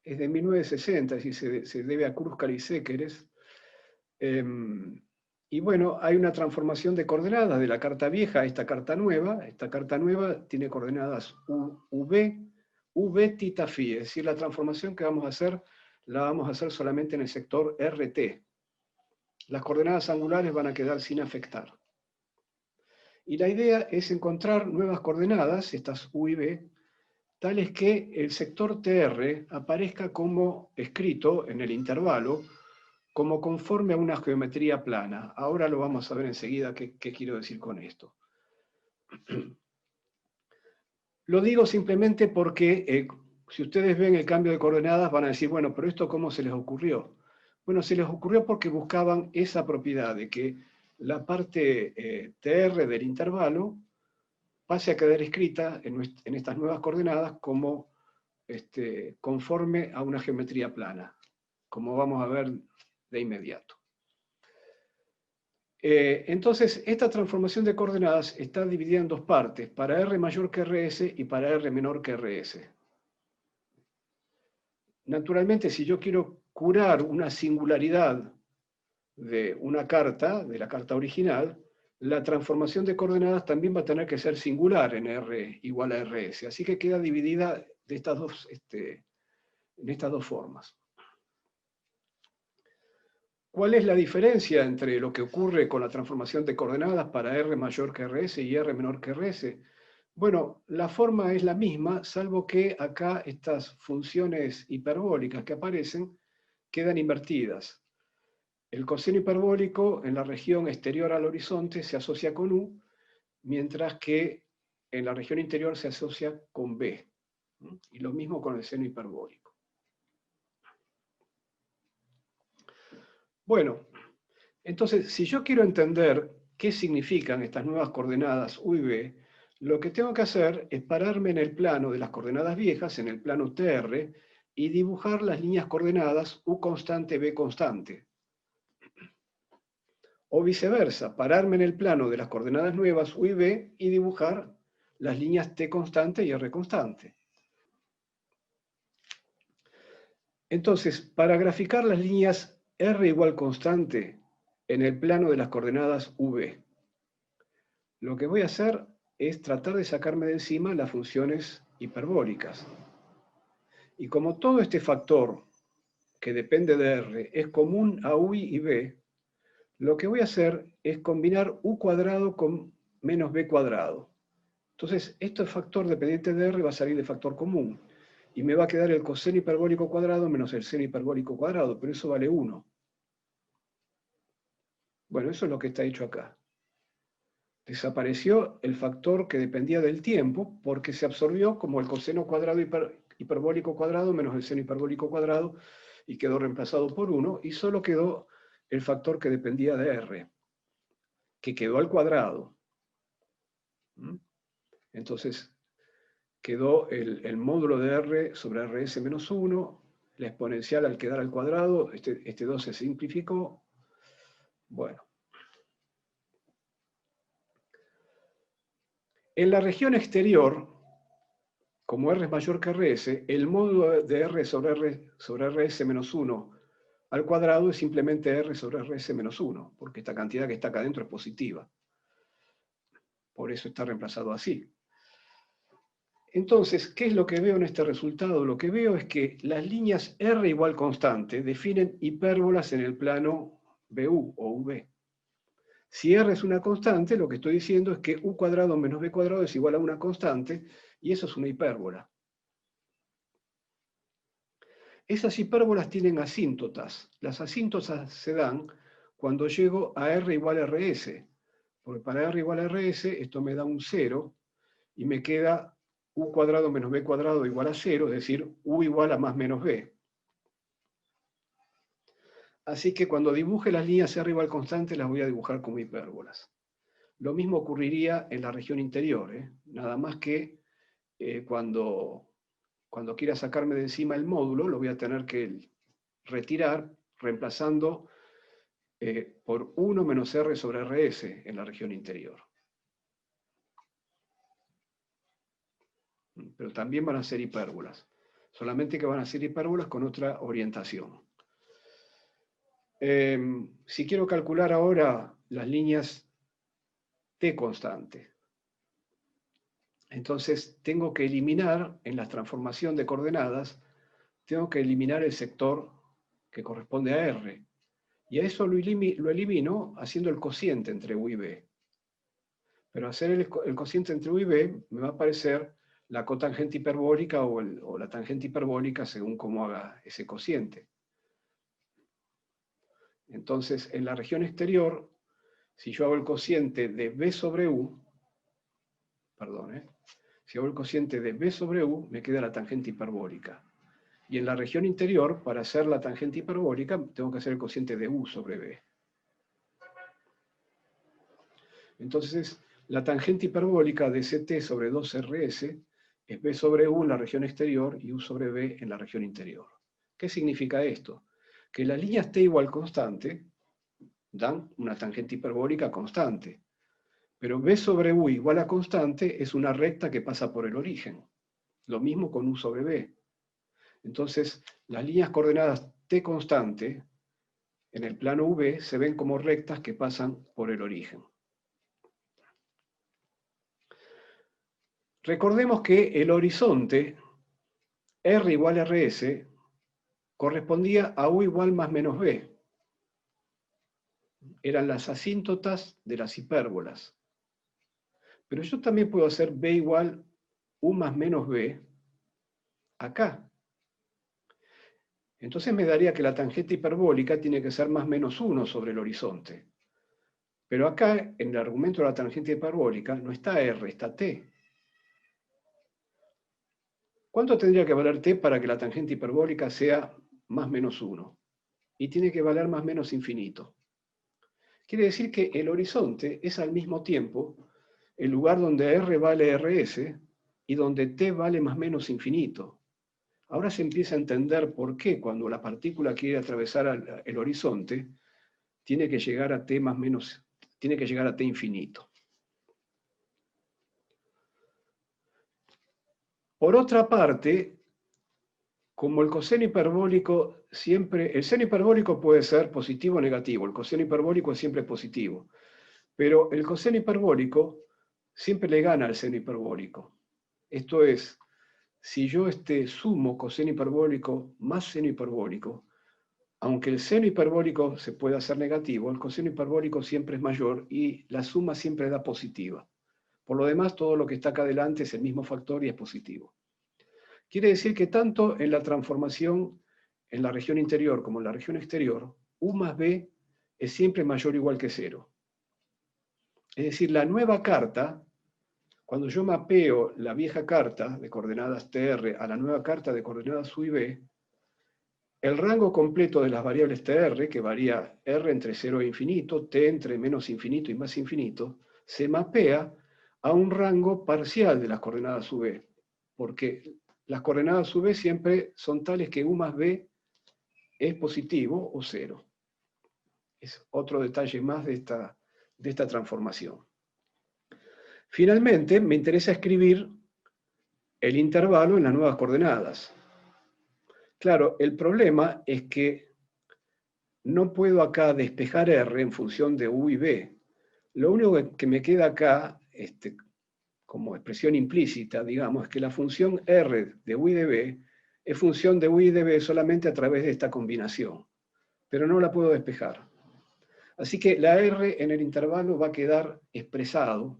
es de 1960, es decir, se debe a Kruskal-Sekeres. Y bueno, hay una transformación de coordenadas de la carta vieja a esta carta nueva. Esta carta nueva tiene coordenadas V, tita, phi. Es decir, la transformación que vamos a hacer, la vamos a hacer solamente en el sector RT. Las coordenadas angulares van a quedar sin afectar. Y la idea es encontrar nuevas coordenadas, estas U y V, tales que el sector TR aparezca como escrito en el intervalo, como conforme a una geometría plana. Ahora lo vamos a ver enseguida qué quiero decir con esto. Lo digo simplemente porque si ustedes ven el cambio de coordenadas van a decir, bueno, pero ¿esto cómo se les ocurrió? Bueno, se les ocurrió porque buscaban esa propiedad de que la parte TR del intervalo pase a quedar escrita en estas nuevas coordenadas como conforme a una geometría plana, como vamos a ver de inmediato. Entonces, esta transformación de coordenadas está dividida en dos partes, para R mayor que RS y para R menor que RS. Naturalmente, si yo quiero curar una singularidad de una carta, de la carta original, la transformación de coordenadas también va a tener que ser singular en R igual a RS. Así que queda dividida de estas dos, en estas dos formas. ¿Cuál es la diferencia entre lo que ocurre con la transformación de coordenadas para R mayor que RS y R menor que RS? Bueno, la forma es la misma, salvo que acá estas funciones hiperbólicas que aparecen quedan invertidas. El coseno hiperbólico en la región exterior al horizonte se asocia con U, mientras que en la región interior se asocia con B. Y lo mismo con el seno hiperbólico. Bueno, entonces, si yo quiero entender qué significan estas nuevas coordenadas u y b, lo que tengo que hacer es pararme en el plano de las coordenadas viejas, en el plano TR, y dibujar las líneas coordenadas u constante, b constante. O viceversa, pararme en el plano de las coordenadas nuevas u y b y dibujar las líneas t constante y r constante. Entonces, para graficar las líneas r igual constante en el plano de las coordenadas v, lo que voy a hacer es tratar de sacarme de encima las funciones hiperbólicas. Y como todo este factor que depende de r es común a u y b, lo que voy a hacer es combinar u cuadrado con menos b cuadrado. Entonces, este factor dependiente de r va a salir de factor común. Y me va a quedar el coseno hiperbólico cuadrado menos el seno hiperbólico cuadrado, pero eso vale 1. Bueno, eso es lo que está hecho acá. Desapareció el factor que dependía del tiempo porque se absorbió como el coseno cuadrado hiperbólico cuadrado menos el seno hiperbólico cuadrado y quedó reemplazado por 1 y solo quedó el factor que dependía de r, que quedó al cuadrado. Entonces, quedó el módulo de r sobre rs menos 1, la exponencial al quedar al cuadrado, este 2 se simplificó. Bueno. En la región exterior, como r es mayor que rs, el módulo de r sobre rs menos 1 al cuadrado es simplemente r sobre rs menos 1, porque esta cantidad que está acá adentro es positiva. Por eso está reemplazado así. Entonces, ¿qué es lo que veo en este resultado? Lo que veo es que las líneas r igual constante definen hipérbolas en el plano BU o UV. Si r es una constante, lo que estoy diciendo es que u cuadrado menos b cuadrado es igual a una constante, y eso es una hipérbola. Esas hipérbolas tienen asíntotas. Las asíntotas se dan cuando llego a r igual a rs, porque para r igual a rs esto me da un 0, y me queda u cuadrado menos b cuadrado igual a 0, es decir, u igual a más menos b. Así que cuando dibuje las líneas r igual constante las voy a dibujar como hipérbolas. Lo mismo ocurriría en la región interior, nada más que cuando quiera sacarme de encima el módulo, lo voy a tener que retirar, reemplazando por 1 menos r sobre rs en la región interior. Pero también van a ser hipérbolas, solamente que van a ser hipérbolas con otra orientación. Si quiero calcular ahora las líneas t constante, entonces tengo que eliminar, en la transformación de coordenadas, tengo que eliminar el sector que corresponde a r. Y a eso lo elimino haciendo el cociente entre u y b. Pero hacer el cociente entre u y b me va a aparecer la cotangente hiperbólica o la tangente hiperbólica según cómo haga ese cociente. Entonces, en la región exterior, si yo hago el cociente de b sobre u, si hago el cociente de b sobre u, me queda la tangente hiperbólica. Y en la región interior, para hacer la tangente hiperbólica, tengo que hacer el cociente de u sobre b. Entonces, la tangente hiperbólica de ct sobre 2rs es b sobre u en la región exterior y u sobre b en la región interior. ¿Qué significa esto? Que las líneas t igual constante dan una tangente hiperbólica constante. Pero b sobre u igual a constante es una recta que pasa por el origen. Lo mismo con u sobre b. Entonces, las líneas coordenadas t constante en el plano v se ven como rectas que pasan por el origen. Recordemos que el horizonte r igual a rs correspondía a u igual más menos b. Eran las asíntotas de las hipérbolas. Pero yo también puedo hacer b igual u más menos b acá. Entonces me daría que la tangente hiperbólica tiene que ser más menos 1 sobre el horizonte. Pero acá, en el argumento de la tangente hiperbólica, no está r, está t. ¿Cuánto tendría que valer t para que la tangente hiperbólica sea más menos 1? Y tiene que valer más menos infinito. Quiere decir que el horizonte es al mismo tiempo el lugar donde R vale Rs y donde t vale más menos infinito. Ahora se empieza a entender por qué cuando la partícula quiere atravesar el horizonte tiene que llegar a t más menos, tiene que llegar a t infinito. Por otra parte, como el coseno hiperbólico siempre, el seno hiperbólico puede ser positivo o negativo, el coseno hiperbólico es siempre positivo, pero el coseno hiperbólico siempre le gana al seno hiperbólico. Esto es, si yo sumo coseno hiperbólico más seno hiperbólico, aunque el seno hiperbólico se puede hacer negativo, el coseno hiperbólico siempre es mayor y la suma siempre da positiva. Por lo demás, todo lo que está acá adelante es el mismo factor y es positivo. Quiere decir que tanto en la transformación en la región interior como en la región exterior, U más B es siempre mayor o igual que 0. Es decir, la nueva carta, cuando yo mapeo la vieja carta de coordenadas TR a la nueva carta de coordenadas U y B, el rango completo de las variables TR, que varía R entre 0 e infinito, T entre menos infinito y más infinito, se mapea a un rango parcial de las coordenadas UB, porque las coordenadas UB siempre son tales que U más B es positivo o 0. Es otro detalle más de esta transformación. Finalmente, me interesa escribir el intervalo en las nuevas coordenadas. Claro, el problema es que no puedo acá despejar R en función de U y B. Lo único que me queda acá, como expresión implícita, digamos, es que la función R de U y de B es función de U y de B solamente a través de esta combinación, pero no la puedo despejar. Así que la R en el intervalo va a quedar expresado,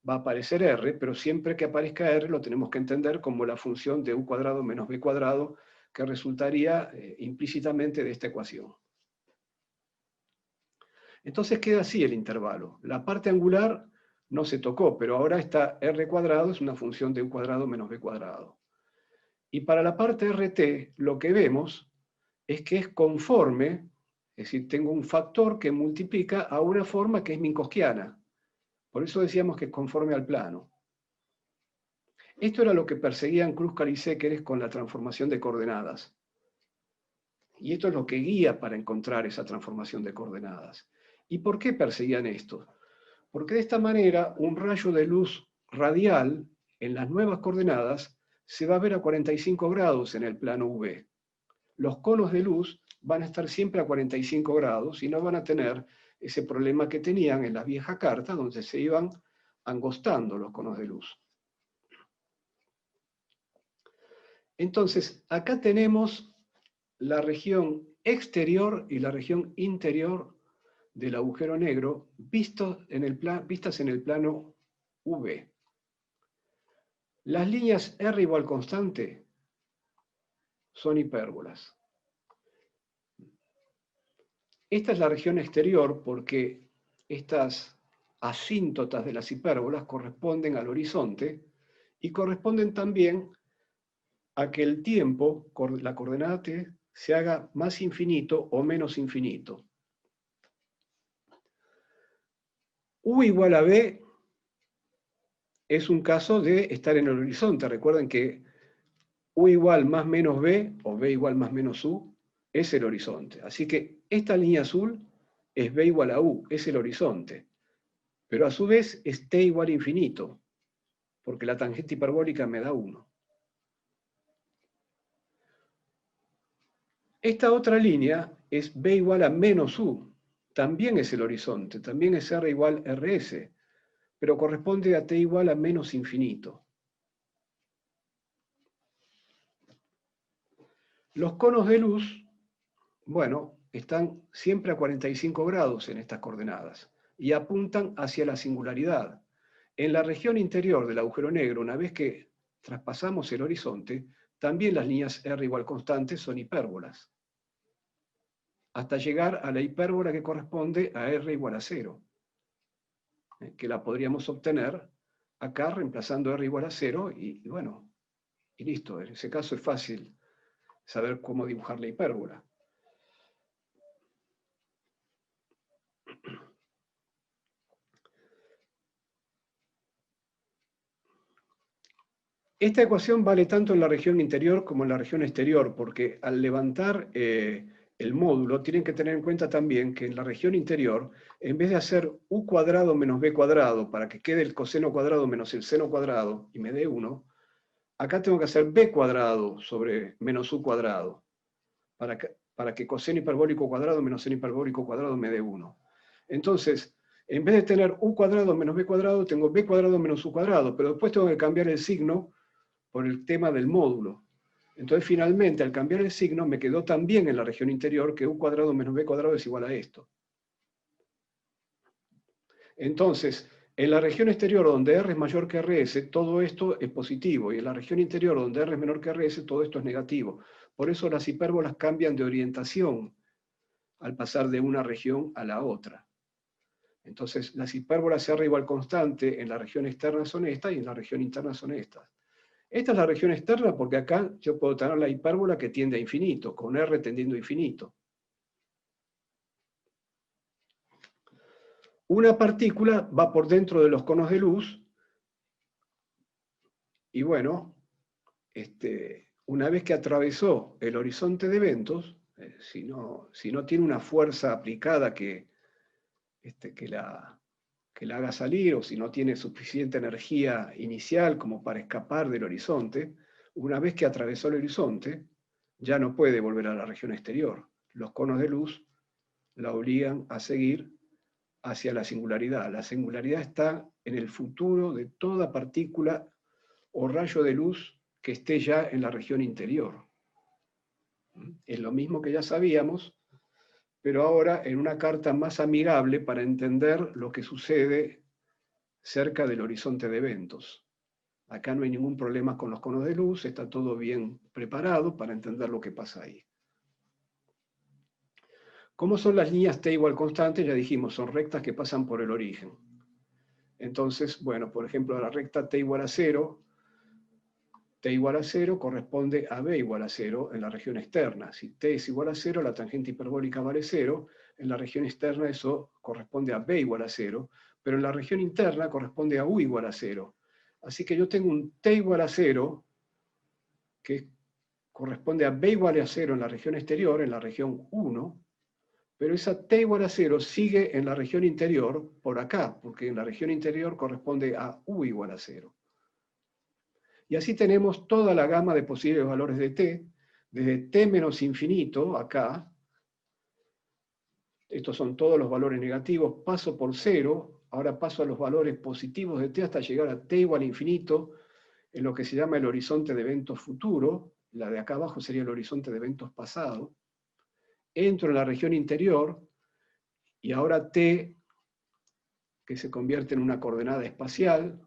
va a aparecer R, pero siempre que aparezca R lo tenemos que entender como la función de U cuadrado menos B cuadrado, que resultaría implícitamente de esta ecuación. Entonces queda así el intervalo. La parte angular no se tocó, pero ahora esta R cuadrado es una función de U cuadrado menos B cuadrado. Y para la parte RT, lo que vemos es que es conforme, es decir, tengo un factor que multiplica a una forma que es minkowskiana. Por eso decíamos que es conforme al plano. Esto era lo que perseguían Kruskal y Sekeres con la transformación de coordenadas. Y esto es lo que guía para encontrar esa transformación de coordenadas. ¿Y por qué perseguían esto? Porque de esta manera un rayo de luz radial en las nuevas coordenadas se va a ver a 45 grados en el plano UV. Los conos de luz van a estar siempre a 45 grados y no van a tener ese problema que tenían en la vieja carta, donde se iban angostando los conos de luz. Entonces, acá tenemos la región exterior y la región interior del agujero negro vistas en el plano V. Las líneas R igual constante son hipérbolas. Esta es la región exterior porque estas asíntotas de las hipérbolas corresponden al horizonte y corresponden también a que el tiempo, la coordenada t, se haga más infinito o menos infinito. U igual a B es un caso de estar en el horizonte. Recuerden que U igual más menos B, o B igual más menos U, es el horizonte. Así que esta línea azul es B igual a U, es el horizonte. Pero a su vez es T igual a infinito, porque la tangente hiperbólica me da 1. Esta otra línea es B igual a menos U, también es el horizonte, también es R igual RS, pero corresponde a T igual a menos infinito. Los conos de luz, bueno, están siempre a 45 grados en estas coordenadas y apuntan hacia la singularidad. En la región interior del agujero negro, una vez que traspasamos el horizonte, también las líneas R igual constantes son hipérbolas, hasta llegar a la hipérbola que corresponde a R igual a 0, que la podríamos obtener acá reemplazando R igual a 0 y bueno, Y listo, en ese caso es fácil saber cómo dibujar la hipérbola. Esta ecuación vale tanto en la región interior como en la región exterior, porque al levantar el módulo tienen que tener en cuenta también que en la región interior, en vez de hacer u cuadrado menos b cuadrado para que quede el coseno cuadrado menos el seno cuadrado y me dé 1, acá tengo que hacer b cuadrado sobre menos u cuadrado para que coseno hiperbólico cuadrado menos seno hiperbólico cuadrado me dé 1. Entonces, en vez de tener u cuadrado menos b cuadrado, tengo b cuadrado menos u cuadrado, pero después tengo que cambiar el signo por el tema del módulo. Entonces, finalmente, al cambiar el signo, me quedó también en la región interior que u cuadrado menos b cuadrado es igual a esto. Entonces, en la región exterior, donde R es mayor que RS, todo esto es positivo, y en la región interior, donde R es menor que RS, todo esto es negativo. Por eso las hipérbolas cambian de orientación al pasar de una región a la otra. Entonces, las hipérbolas R igual constante en la región externa son estas y en la región interna son estas. Esta es la región externa porque acá yo puedo tener la hipérbola que tiende a infinito, con R tendiendo a infinito. Una partícula va por dentro de los conos de luz y bueno, una vez que atravesó el horizonte de eventos, si no tiene una fuerza aplicada que la haga salir, o si no tiene suficiente energía inicial como para escapar del horizonte, una vez que atravesó el horizonte, ya no puede volver a la región exterior. Los conos de luz la obligan a seguir hacia la singularidad. La singularidad está en el futuro de toda partícula o rayo de luz que esté ya en la región interior. Es lo mismo que ya sabíamos, pero ahora en una carta más amigable para entender lo que sucede cerca del horizonte de eventos. Acá no hay ningún problema con los conos de luz, está todo bien preparado para entender lo que pasa ahí. ¿Cómo son las líneas t igual constante? Ya dijimos, son rectas que pasan por el origen. Entonces, bueno, por ejemplo, la recta t igual a 0, t igual a 0 corresponde a b igual a 0 en la región externa. Si t es igual a 0, la tangente hiperbólica vale 0, en la región externa eso corresponde a b igual a 0, pero en la región interna corresponde a u igual a 0. Así que yo tengo un t igual a 0, que corresponde a b igual a 0 en la región exterior, en la región 1, pero esa t igual a 0 sigue en la región interior por acá, porque en la región interior corresponde a u igual a 0. Y así tenemos toda la gama de posibles valores de t, desde t menos infinito, acá, estos son todos los valores negativos, paso por 0, ahora paso a los valores positivos de t hasta llegar a t igual a infinito, en lo que se llama el horizonte de eventos futuro, la de acá abajo sería el horizonte de eventos pasado. Entro en la región interior, y ahora t, que se convierte en una coordenada espacial,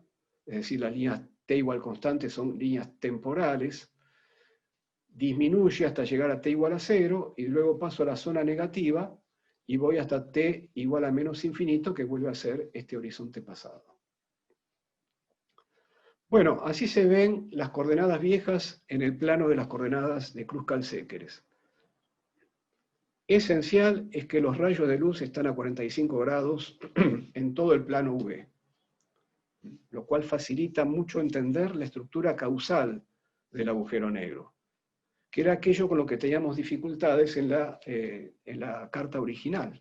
es decir, las líneas t igual constante son líneas temporales, disminuye hasta llegar a t igual a 0, y luego paso a la zona negativa, y voy hasta t igual a menos infinito, que vuelve a ser este horizonte pasado. Bueno, así se ven las coordenadas viejas en el plano de las coordenadas de Kruskal-Sēkeres. Esencial es que los rayos de luz están a 45 grados en todo el plano UV, lo cual facilita mucho entender la estructura causal del agujero negro, que era aquello con lo que teníamos dificultades en la carta original.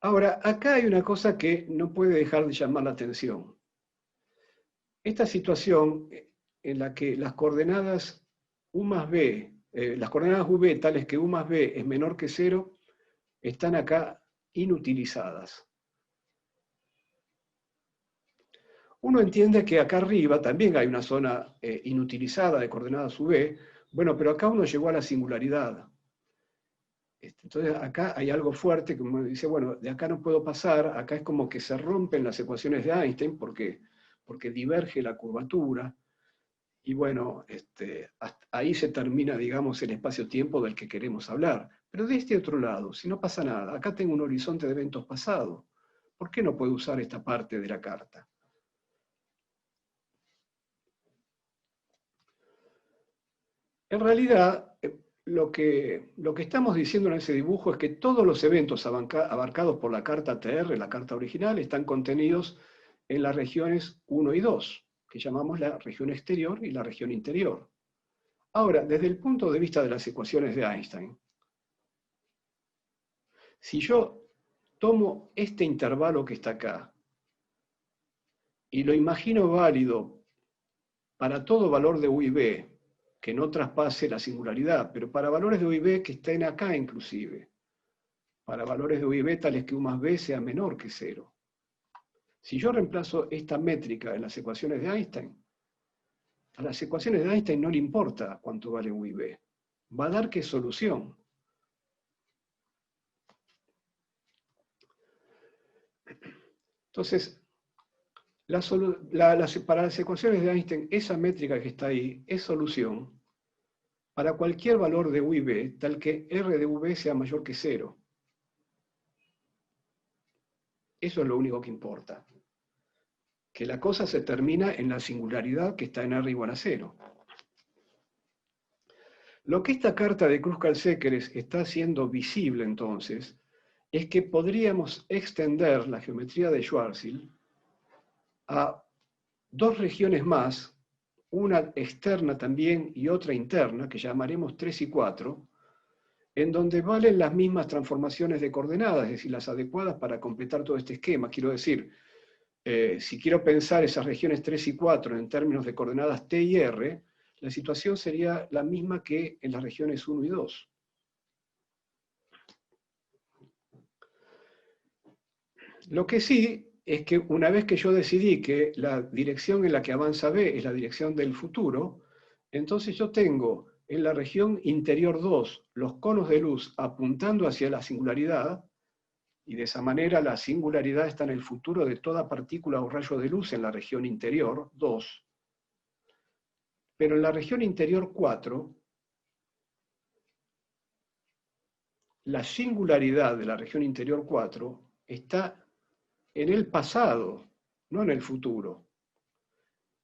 Ahora, acá hay una cosa que no puede dejar de llamar la atención. Esta situación en la que las coordenadas U más B, las coordenadas UV tales que U más B es menor que 0, están acá inutilizadas. Uno entiende que acá arriba también hay una zona inutilizada de coordenadas UV, bueno, pero acá uno llegó a la singularidad. Entonces acá hay algo fuerte que uno dice, bueno, de acá no puedo pasar, acá es como que se rompen las ecuaciones de Einstein porque diverge la curvatura, y bueno, ahí se termina, digamos, el espacio-tiempo del que queremos hablar. Pero de este otro lado, si no pasa nada, acá tengo un horizonte de eventos pasados, ¿por qué no puedo usar esta parte de la carta? En realidad, lo que estamos diciendo en ese dibujo es que todos los eventos abarcados por la carta TR, la carta original, están contenidos en las regiones 1 y 2, que llamamos la región exterior y la región interior. Ahora, desde el punto de vista de las ecuaciones de Einstein, si yo tomo este intervalo que está acá y lo imagino válido para todo valor de U y B, que no traspase la singularidad, pero para valores de U y B que estén acá inclusive, para valores de U y B tales que U más B sea menor que 0. Si yo reemplazo esta métrica en las ecuaciones de Einstein, a las ecuaciones de Einstein no le importa cuánto vale U y B, va a dar qué solución. Entonces, para las ecuaciones de Einstein, esa métrica que está ahí es solución para cualquier valor de U y B, tal que R de UB sea mayor que 0. Eso es lo único que importa. Que la cosa se termina en la singularidad que está en R igual a 0. Lo que esta carta de Kruskal-Sekeres está haciendo visible entonces es que podríamos extender la geometría de Schwarzschild a dos regiones más, una externa también y otra interna, que llamaremos 3 y 4, en donde valen las mismas transformaciones de coordenadas, es decir, las adecuadas para completar todo este esquema. Quiero decir, si quiero pensar esas regiones 3 y 4 en términos de coordenadas T y R, la situación sería la misma que en las regiones 1 y 2. Lo que sí es que una vez que yo decidí que la dirección en la que avanza B es la dirección del futuro, entonces yo tengo en la región interior 2 los conos de luz apuntando hacia la singularidad, y de esa manera la singularidad está en el futuro de toda partícula o rayo de luz en la región interior 2. Pero en la región interior 4, la singularidad de la región interior 4 está en el pasado, no en el futuro.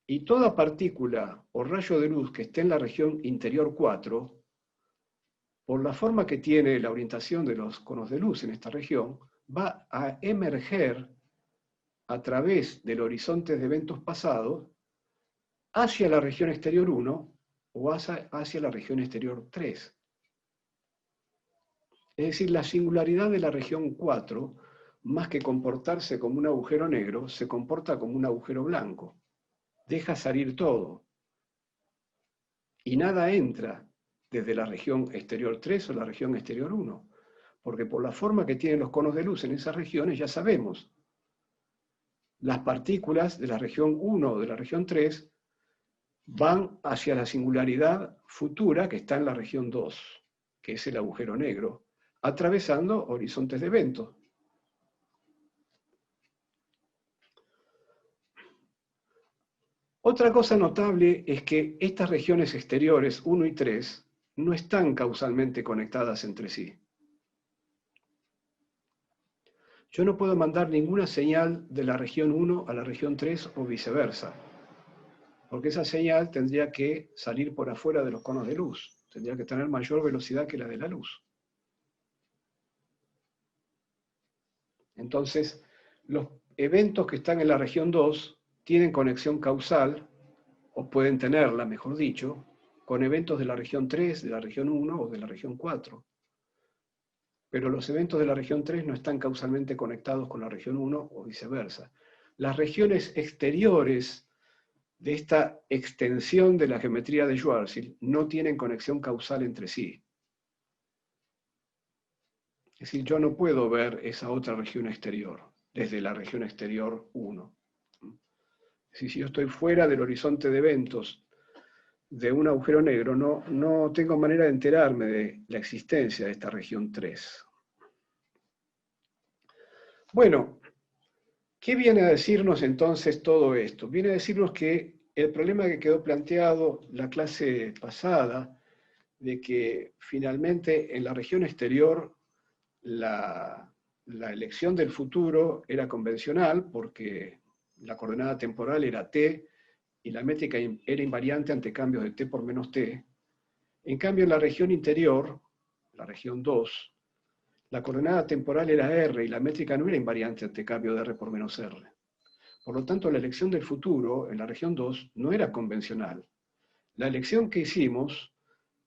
Y toda partícula o rayo de luz que esté en la región interior 4, por la forma que tiene la orientación de los conos de luz en esta región, va a emerger a través del horizonte de eventos pasados hacia la región exterior 1 o hacia la región exterior 3. Es decir, la singularidad de la región 4, más que comportarse como un agujero negro, se comporta como un agujero blanco. Deja salir todo. Y nada entra desde la región exterior 3 o la región exterior 1. Porque por la forma que tienen los conos de luz en esas regiones, ya sabemos, las partículas de la región 1 o de la región 3 van hacia la singularidad futura que está en la región 2, que es el agujero negro, atravesando horizontes de eventos. Otra cosa notable es que estas regiones exteriores 1 y 3 no están causalmente conectadas entre sí. Yo no puedo mandar ninguna señal de la región 1 a la región 3 o viceversa, porque esa señal tendría que salir por afuera de los conos de luz, tendría que tener mayor velocidad que la de la luz. Entonces, los eventos que están en la región 2 tienen conexión causal, o pueden tenerla, mejor dicho, con eventos de la región 3, de la región 1 o de la región 4. Pero los eventos de la región 3 no están causalmente conectados con la región 1 o viceversa. Las regiones exteriores de esta extensión de la geometría de Schwarzschild no tienen conexión causal entre sí. Es decir, yo no puedo ver esa otra región exterior desde la región exterior 1. Si yo estoy fuera del horizonte de eventos de un agujero negro, no tengo manera de enterarme de la existencia de esta región 3. Bueno, ¿qué viene a decirnos entonces todo esto? Viene a decirnos que el problema que quedó planteado la clase pasada, de que finalmente en la región exterior la elección del futuro era convencional porque la coordenada temporal era t y la métrica era invariante ante cambios de t por menos t, En cambio, en la región interior, la región 2, la coordenada temporal era R y la métrica no era invariante ante cambio de R por menos R. Por lo tanto, la elección del futuro en la región 2 no era convencional. La elección que hicimos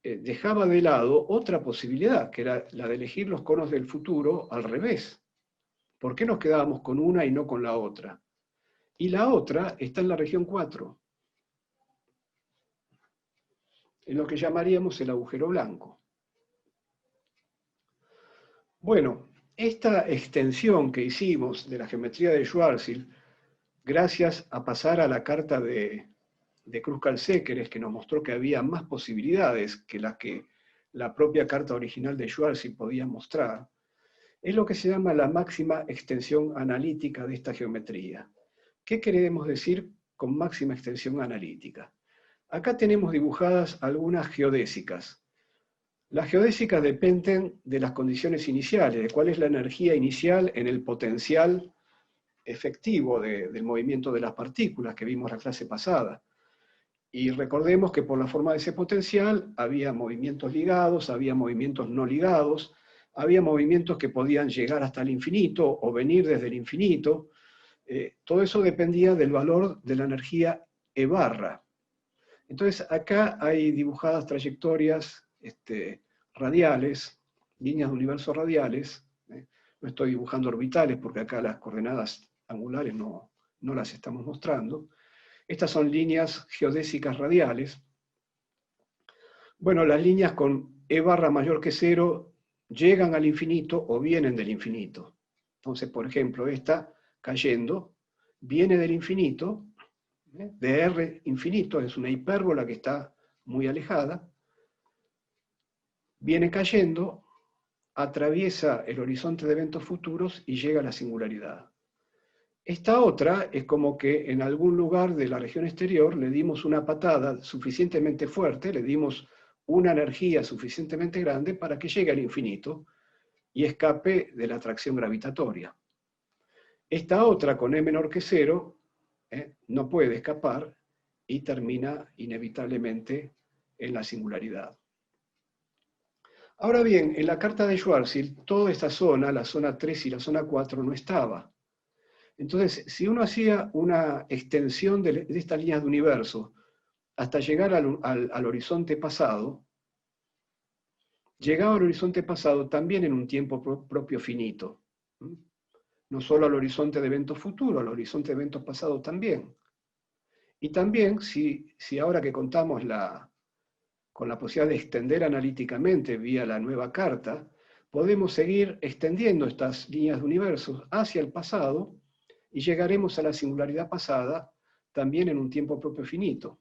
dejaba de lado otra posibilidad, que era la de elegir los conos del futuro al revés. ¿Por qué nos quedábamos con una y no con la otra? Y la otra está en la región 4, en lo que llamaríamos el agujero blanco. Bueno, esta extensión que hicimos de la geometría de Schwarzschild, gracias a pasar a la carta de Kruskal-Sekeres, que nos mostró que había más posibilidades que las que la propia carta original de Schwarzschild podía mostrar, es lo que se llama la máxima extensión analítica de esta geometría. ¿Qué queremos decir con máxima extensión analítica? Acá tenemos dibujadas algunas geodésicas. Las geodésicas dependen de las condiciones iniciales, de cuál es la energía inicial en el potencial efectivo del movimiento de las partículas que vimos la clase pasada. Y recordemos que por la forma de ese potencial había movimientos ligados, había movimientos no ligados, había movimientos que podían llegar hasta el infinito o venir desde el infinito. Todo eso dependía del valor de la energía E barra. Entonces acá hay dibujadas trayectorias radiales, líneas de universo radiales. No estoy dibujando orbitales porque acá las coordenadas angulares no las estamos mostrando. Estas son líneas geodésicas radiales. Bueno, las líneas con E barra mayor que 0 llegan al infinito o vienen del infinito. Entonces, por ejemplo, esta cayendo viene del infinito, de R infinito, es una hipérbola que está muy alejada, viene cayendo, atraviesa el horizonte de eventos futuros y llega a la singularidad. Esta otra es como que en algún lugar de la región exterior le dimos una patada suficientemente fuerte, le dimos una energía suficientemente grande para que llegue al infinito y escape de la atracción gravitatoria. Esta otra, con E menor que 0, no puede escapar y termina inevitablemente en la singularidad. Ahora bien, en la carta de Schwarzschild, toda esta zona, la zona 3 y la zona 4, no estaba. Entonces, si uno hacía una extensión de estas líneas de universo hasta llegar al horizonte pasado, llegaba al horizonte pasado también en un tiempo propio finito. No solo al horizonte de eventos futuros, al horizonte de eventos pasados también. Y también, si ahora que contamos con la posibilidad de extender analíticamente vía la nueva carta, podemos seguir extendiendo estas líneas de universos hacia el pasado y llegaremos a la singularidad pasada también en un tiempo propio finito.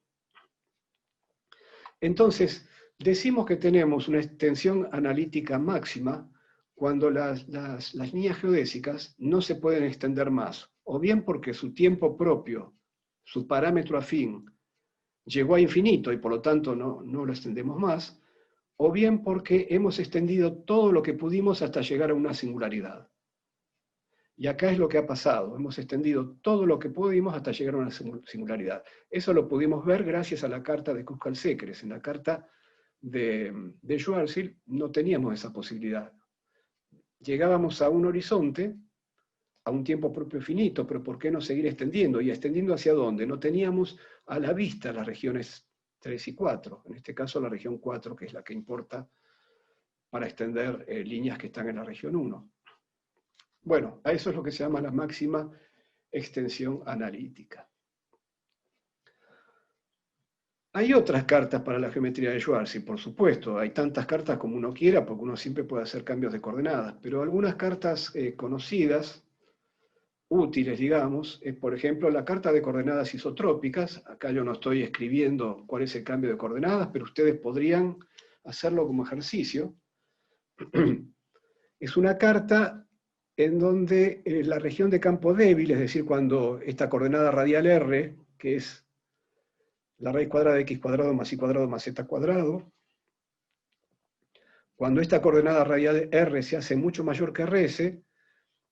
Entonces, decimos que tenemos una extensión analítica máxima cuando las líneas geodésicas no se pueden extender más, o bien porque su tiempo propio, su parámetro afín, llegó a infinito y por lo tanto no lo extendemos más, o bien porque hemos extendido todo lo que pudimos hasta llegar a una singularidad. Y acá es lo que ha pasado, hemos extendido todo lo que pudimos hasta llegar a una singularidad. Eso lo pudimos ver gracias a la carta de Kruskal-Sekeres. En la carta de Schwarzschild no teníamos esa posibilidad. Llegábamos a un horizonte, a un tiempo propio finito, pero ¿por qué no seguir extendiendo? ¿Y extendiendo hacia dónde? No teníamos a la vista las regiones 3 y 4, en este caso la región 4, que es la que importa para extender líneas que están en la región 1. Bueno, a eso es lo que se llama la máxima extensión analítica. Hay otras cartas para la geometría de Schwarzschild, por supuesto, hay tantas cartas como uno quiera, porque uno siempre puede hacer cambios de coordenadas, pero algunas cartas conocidas, útiles, digamos, es por ejemplo la carta de coordenadas isotrópicas. Acá yo no estoy escribiendo cuál es el cambio de coordenadas, pero ustedes podrían hacerlo como ejercicio. Es una carta en donde la región de campo débil, es decir, cuando esta coordenada radial R, que es la raíz cuadrada de x cuadrado más y cuadrado más z cuadrado, cuando esta coordenada radial R se hace mucho mayor que Rs,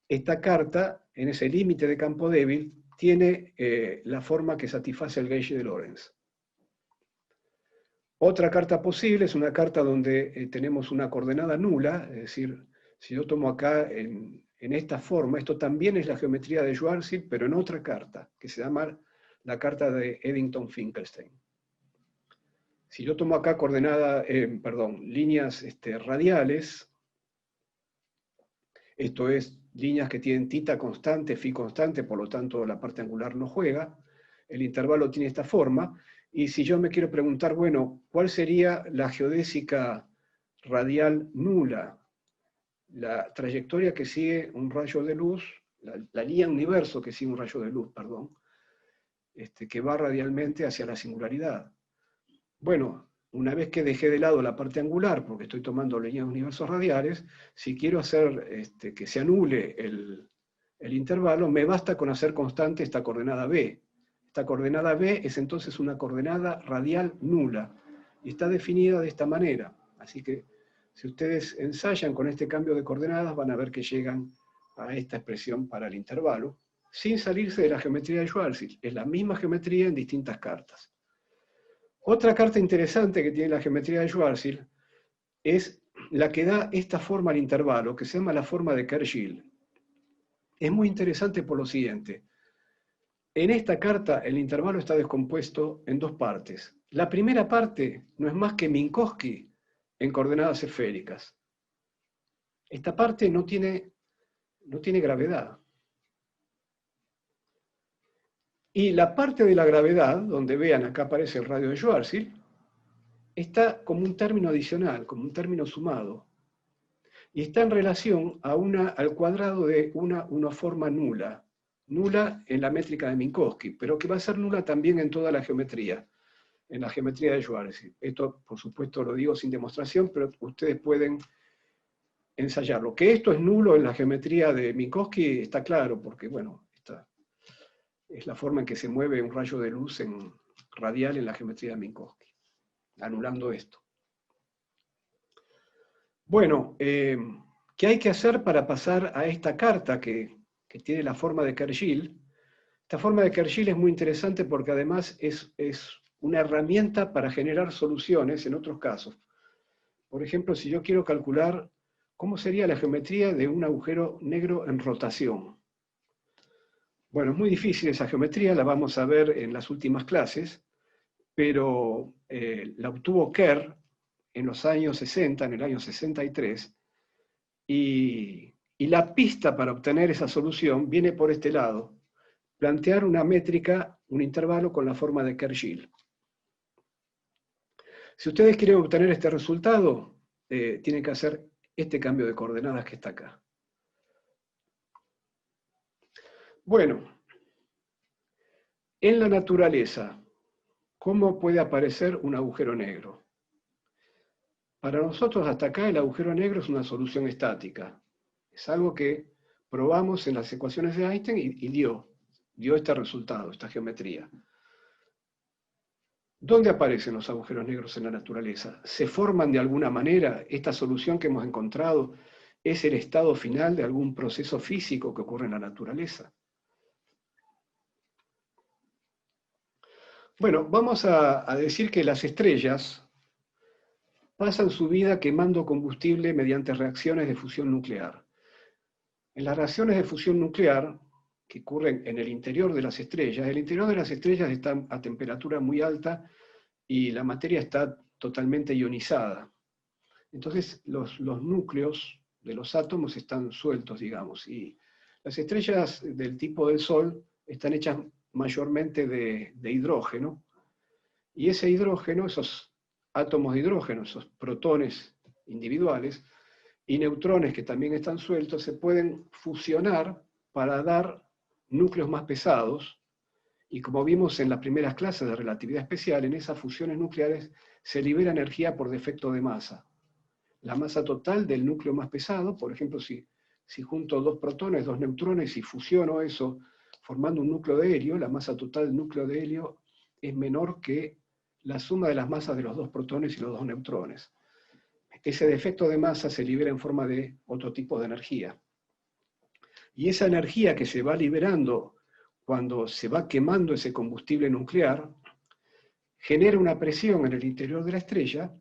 esta carta, en ese límite de campo débil, tiene la forma que satisface el gauge de Lorentz. Otra carta posible es una carta donde tenemos una coordenada nula, es decir, si yo tomo acá en esta forma, esto también es la geometría de Schwarzschild, pero en otra carta, que se llama la carta de Eddington-Finkelstein. Si yo tomo acá líneas radiales, esto es, líneas que tienen θ constante, φ constante, por lo tanto la parte angular no juega, el intervalo tiene esta forma, y si yo me quiero preguntar, bueno, ¿cuál sería la geodésica radial nula? La trayectoria que sigue un rayo de luz, la línea universo que sigue un rayo de luz, perdón, que va radialmente hacia la singularidad. Bueno, una vez que dejé de lado la parte angular, porque estoy tomando líneas de universos radiales, si quiero hacer que se anule el intervalo, me basta con hacer constante esta coordenada B. Esta coordenada B es entonces una coordenada radial nula, y está definida de esta manera. Así que si ustedes ensayan con este cambio de coordenadas, van a ver que llegan a esta expresión para el intervalo, sin salirse de la geometría de Schwarzschild. Es la misma geometría en distintas cartas. Otra carta interesante que tiene la geometría de Schwarzschild es la que da esta forma al intervalo, que se llama la forma de Kerr-Gilles. Es muy interesante por lo siguiente. En esta carta el intervalo está descompuesto en dos partes. La primera parte no es más que Minkowski en coordenadas esféricas. Esta parte no tiene gravedad. Y la parte de la gravedad, donde vean acá aparece el radio de Schwarzschild, está como un término adicional, como un término sumado. Y está en relación al cuadrado de una forma nula. Nula en la métrica de Minkowski, pero que va a ser nula también en toda la geometría, en la geometría de Schwarzschild. Esto, por supuesto, lo digo sin demostración, pero ustedes pueden ensayarlo. Que esto es nulo en la geometría de Minkowski está claro, porque, bueno, esta es la forma en que se mueve un rayo de luz radial en la geometría de Minkowski, anulando esto. Bueno, ¿qué hay que hacer para pasar a esta carta que tiene la forma de Kerr-Gilles? Esta forma de Kerr-Gilles es muy interesante porque además es una herramienta para generar soluciones en otros casos. Por ejemplo, si yo quiero calcular cómo sería la geometría de un agujero negro en rotación. Bueno, es muy difícil esa geometría, la vamos a ver en las últimas clases, pero la obtuvo Kerr en los años 60, en el año 63, y la pista para obtener esa solución viene por este lado, plantear una métrica, un intervalo con la forma de Kerr-Gilles. Si ustedes quieren obtener este resultado, tienen que hacer este cambio de coordenadas que está acá. Bueno, en la naturaleza, ¿cómo puede aparecer un agujero negro? Para nosotros hasta acá el agujero negro es una solución estática. Es algo que probamos en las ecuaciones de Einstein y dio este resultado, esta geometría. ¿Dónde aparecen los agujeros negros en la naturaleza? ¿Se forman de alguna manera? ¿Esta solución que hemos encontrado es el estado final de algún proceso físico que ocurre en la naturaleza? Bueno, vamos a decir que las estrellas pasan su vida quemando combustible mediante reacciones de fusión nuclear. En las reacciones de fusión nuclear, que ocurren en el interior de las estrellas, el interior de las estrellas está a temperatura muy alta y la materia está totalmente ionizada. Entonces los núcleos de los átomos están sueltos, digamos, y las estrellas del tipo del Sol están hechas mayormente de hidrógeno, y ese hidrógeno, esos átomos de hidrógeno, esos protones individuales, y neutrones que también están sueltos, se pueden fusionar para dar núcleos más pesados, y como vimos en las primeras clases de relatividad especial, en esas fusiones nucleares se libera energía por defecto de masa. La masa total del núcleo más pesado, por ejemplo, si junto dos protones, dos neutrones y fusiono eso formando un núcleo de helio, la masa total del núcleo de helio es menor que la suma de las masas de los dos protones y los dos neutrones. Ese defecto de masa se libera en forma de otro tipo de energía. Y esa energía que se va liberando cuando se va quemando ese combustible nuclear genera una presión en el interior de la estrella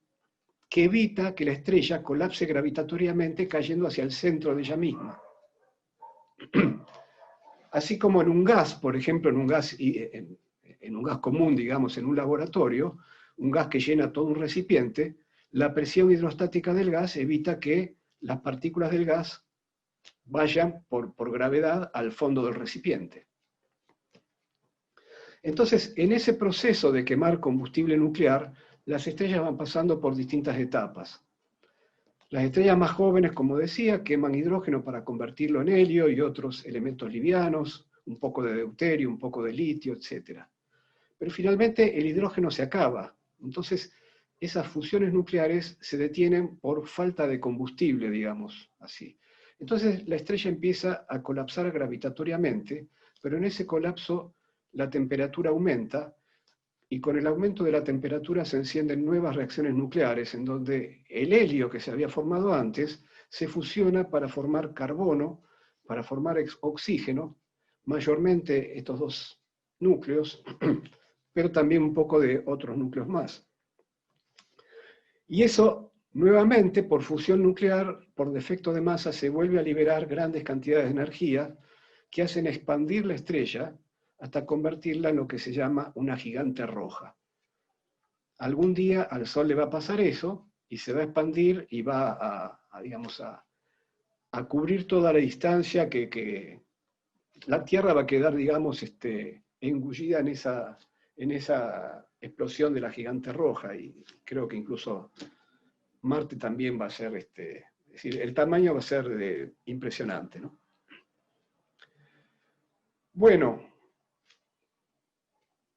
que evita que la estrella colapse gravitatoriamente cayendo hacia el centro de ella misma. Así como en un gas, por ejemplo, en un gas común, digamos, en un laboratorio, un gas que llena todo un recipiente, la presión hidrostática del gas evita que las partículas del gas vayan por gravedad al fondo del recipiente. Entonces, en ese proceso de quemar combustible nuclear, las estrellas van pasando por distintas etapas. Las estrellas más jóvenes, como decía, queman hidrógeno para convertirlo en helio y otros elementos livianos, un poco de deuterio, un poco de litio, etc. Pero finalmente el hidrógeno se acaba. Entonces, esas fusiones nucleares se detienen por falta de combustible, digamos así. Entonces, la estrella empieza a colapsar gravitatoriamente, pero en ese colapso la temperatura aumenta, y con el aumento de la temperatura se encienden nuevas reacciones nucleares, en donde el helio que se había formado antes se fusiona para formar carbono, para formar oxígeno, mayormente estos dos núcleos, pero también un poco de otros núcleos más. Y eso, nuevamente, por fusión nuclear, por defecto de masa, se vuelve a liberar grandes cantidades de energía que hacen expandir la estrella hasta convertirla en lo que se llama una gigante roja. Algún día al Sol le va a pasar eso y se va a expandir y va a cubrir toda la distancia que la Tierra va a quedar, digamos, engullida en esa explosión de la gigante roja, y creo que incluso Marte también va a ser, es decir, el tamaño va a ser impresionante, ¿no? Bueno,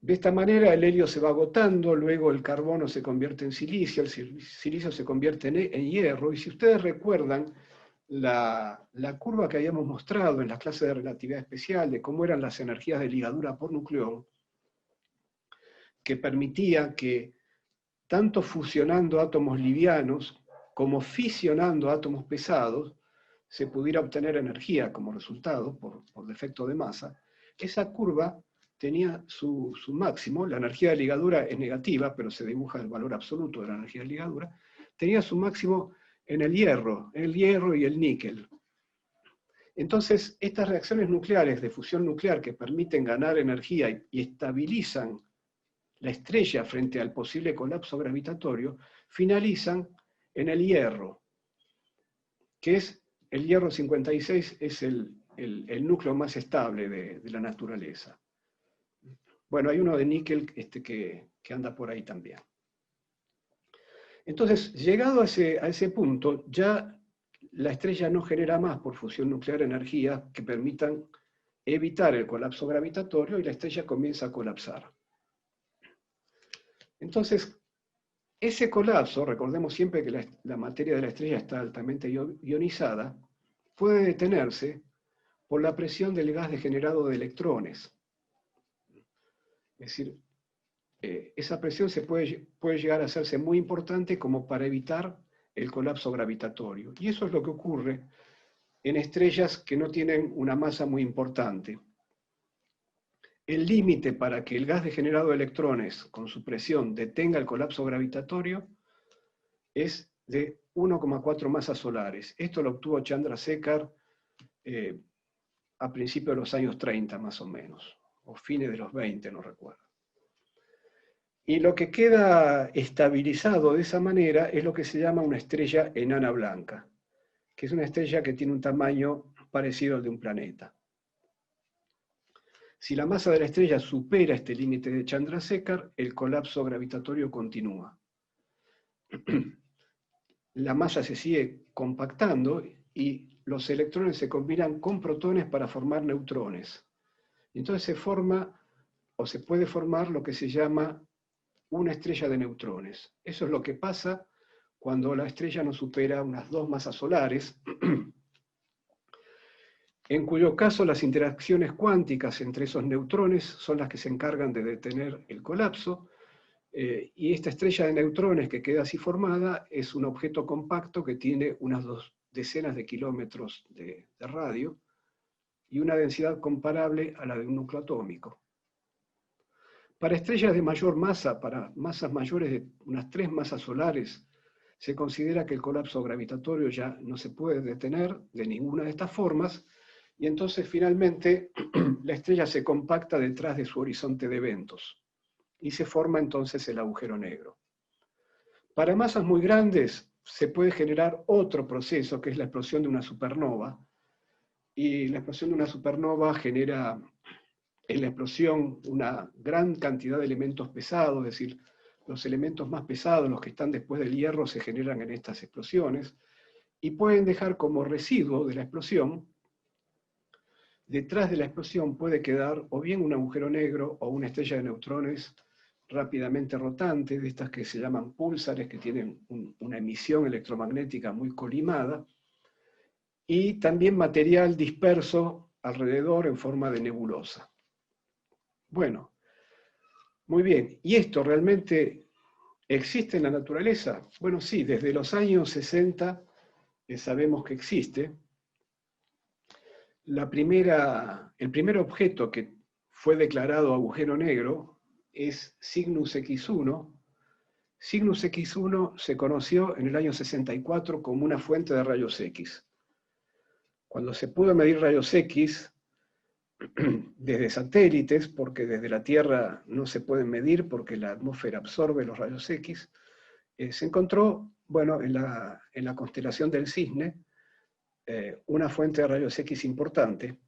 de esta manera el helio se va agotando, luego el carbono se convierte en silicio, el silicio se convierte en hierro, y si ustedes recuerdan la curva que habíamos mostrado en las clases de relatividad especial de cómo eran las energías de ligadura por nucleón, que permitía que tanto fusionando átomos livianos como fisionando átomos pesados se pudiera obtener energía como resultado por defecto de masa, esa curva tenía su máximo, la energía de ligadura es negativa, pero se dibuja el valor absoluto de la energía de ligadura, tenía su máximo en el hierro y el níquel. Entonces, estas reacciones nucleares de fusión nuclear que permiten ganar energía y estabilizan la estrella frente al posible colapso gravitatorio, finalizan en el hierro, que es el hierro 56, es el núcleo más estable de la naturaleza. Bueno, hay uno de níquel que anda por ahí también. Entonces, llegado a ese punto, ya la estrella no genera más por fusión nuclear energía que permitan evitar el colapso gravitatorio y la estrella comienza a colapsar. Entonces, ese colapso, recordemos siempre que la materia de la estrella está altamente ionizada, puede detenerse por la presión del gas degenerado de electrones. Es decir, esa presión puede llegar a hacerse muy importante como para evitar el colapso gravitatorio. Y eso es lo que ocurre en estrellas que no tienen una masa muy importante. El límite para que el gas degenerado de electrones con su presión detenga el colapso gravitatorio es de 1,4 masas solares. Esto lo obtuvo Chandrasekhar a principios de los años 30 más o menos, o fines de los 20, no recuerdo. Y lo que queda estabilizado de esa manera es lo que se llama una estrella enana blanca, que es una estrella que tiene un tamaño parecido al de un planeta. Si la masa de la estrella supera este límite de Chandrasekhar, el colapso gravitatorio continúa. La masa se sigue compactando y los electrones se combinan con protones para formar neutrones. Entonces se forma, o se puede formar, lo que se llama una estrella de neutrones. Eso es lo que pasa cuando la estrella no supera unas 2 masas solares, en cuyo caso las interacciones cuánticas entre esos neutrones son las que se encargan de detener el colapso, y esta estrella de neutrones que queda así formada es un objeto compacto que tiene unas 2 decenas de kilómetros de radio y una densidad comparable a la de un núcleo atómico. Para estrellas de mayor masa, para masas mayores de unas 3 masas solares, se considera que el colapso gravitatorio ya no se puede detener de ninguna de estas formas, y entonces finalmente la estrella se compacta detrás de su horizonte de eventos, y se forma entonces el agujero negro. Para masas muy grandes se puede generar otro proceso, que es la explosión de una supernova, y la explosión de una supernova genera en la explosión una gran cantidad de elementos pesados, es decir, los elementos más pesados, los que están después del hierro, se generan en estas explosiones, y pueden dejar como residuo de la explosión, detrás de la explosión puede quedar o bien un agujero negro o una estrella de neutrones rápidamente rotante, de estas que se llaman púlsares, que tienen una emisión electromagnética muy colimada, y también material disperso alrededor en forma de nebulosa. Bueno, muy bien. ¿Y esto realmente existe en la naturaleza? Bueno, sí, desde los años 60 sabemos que existe. El primer objeto que fue declarado agujero negro es Cygnus X1. Cygnus X1 se conoció en el año 64 como una fuente de rayos X. Cuando se pudo medir rayos X desde satélites, porque desde la Tierra no se pueden medir porque la atmósfera absorbe los rayos X, se encontró, bueno, en la constelación del Cisne, una fuente de rayos X importante,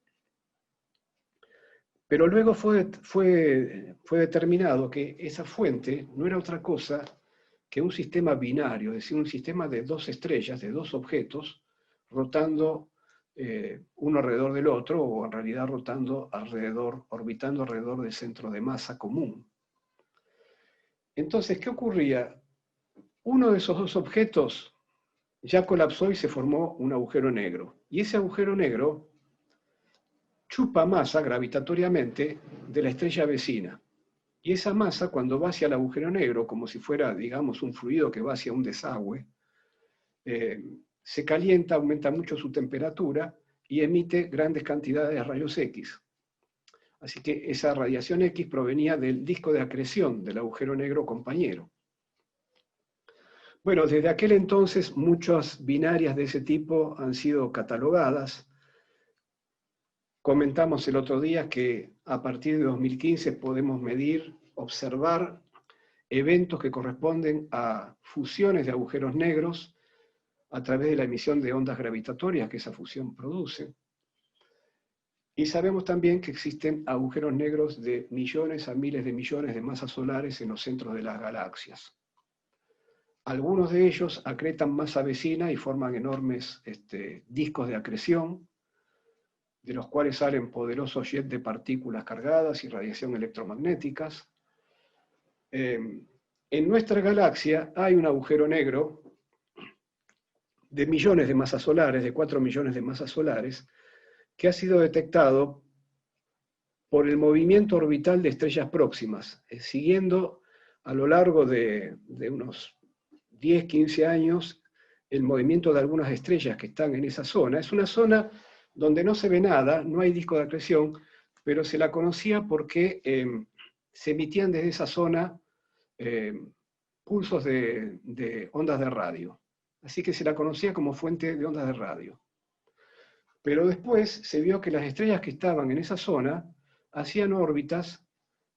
pero luego fue determinado que esa fuente no era otra cosa que un sistema binario, es decir, un sistema de dos estrellas, de dos objetos, rotando uno alrededor del otro, o en realidad orbitando alrededor del centro de masa común. Entonces, ¿qué ocurría? Uno de esos dos objetos ya colapsó y se formó un agujero negro. Y ese agujero negro chupa masa gravitatoriamente de la estrella vecina. Y esa masa, cuando va hacia el agujero negro, como si fuera, digamos, un fluido que va hacia un desagüe, se calienta, aumenta mucho su temperatura y emite grandes cantidades de rayos X. Así que esa radiación X provenía del disco de acreción del agujero negro compañero. Bueno, desde aquel entonces muchas binarias de ese tipo han sido catalogadas. Comentamos el otro día que a partir de 2015 podemos medir, observar eventos que corresponden a fusiones de agujeros negros a través de la emisión de ondas gravitatorias que esa fusión produce. Y sabemos también que existen agujeros negros de millones a miles de millones de masas solares en los centros de las galaxias. Algunos de ellos acretan masa vecina y forman enormes discos de acreción, de los cuales salen poderosos jets de partículas cargadas y radiación electromagnéticas. En nuestra galaxia hay un agujero negro de millones de masas solares, de 4 millones de masas solares, que ha sido detectado por el movimiento orbital de estrellas próximas, siguiendo a lo largo de unos 10, 15 años el movimiento de algunas estrellas que están en esa zona. Es una zona donde no se ve nada, no hay disco de acreción, pero se la conocía porque se emitían desde esa zona pulsos de ondas de radio. Así que se la conocía como fuente de ondas de radio. Pero después se vio que las estrellas que estaban en esa zona hacían órbitas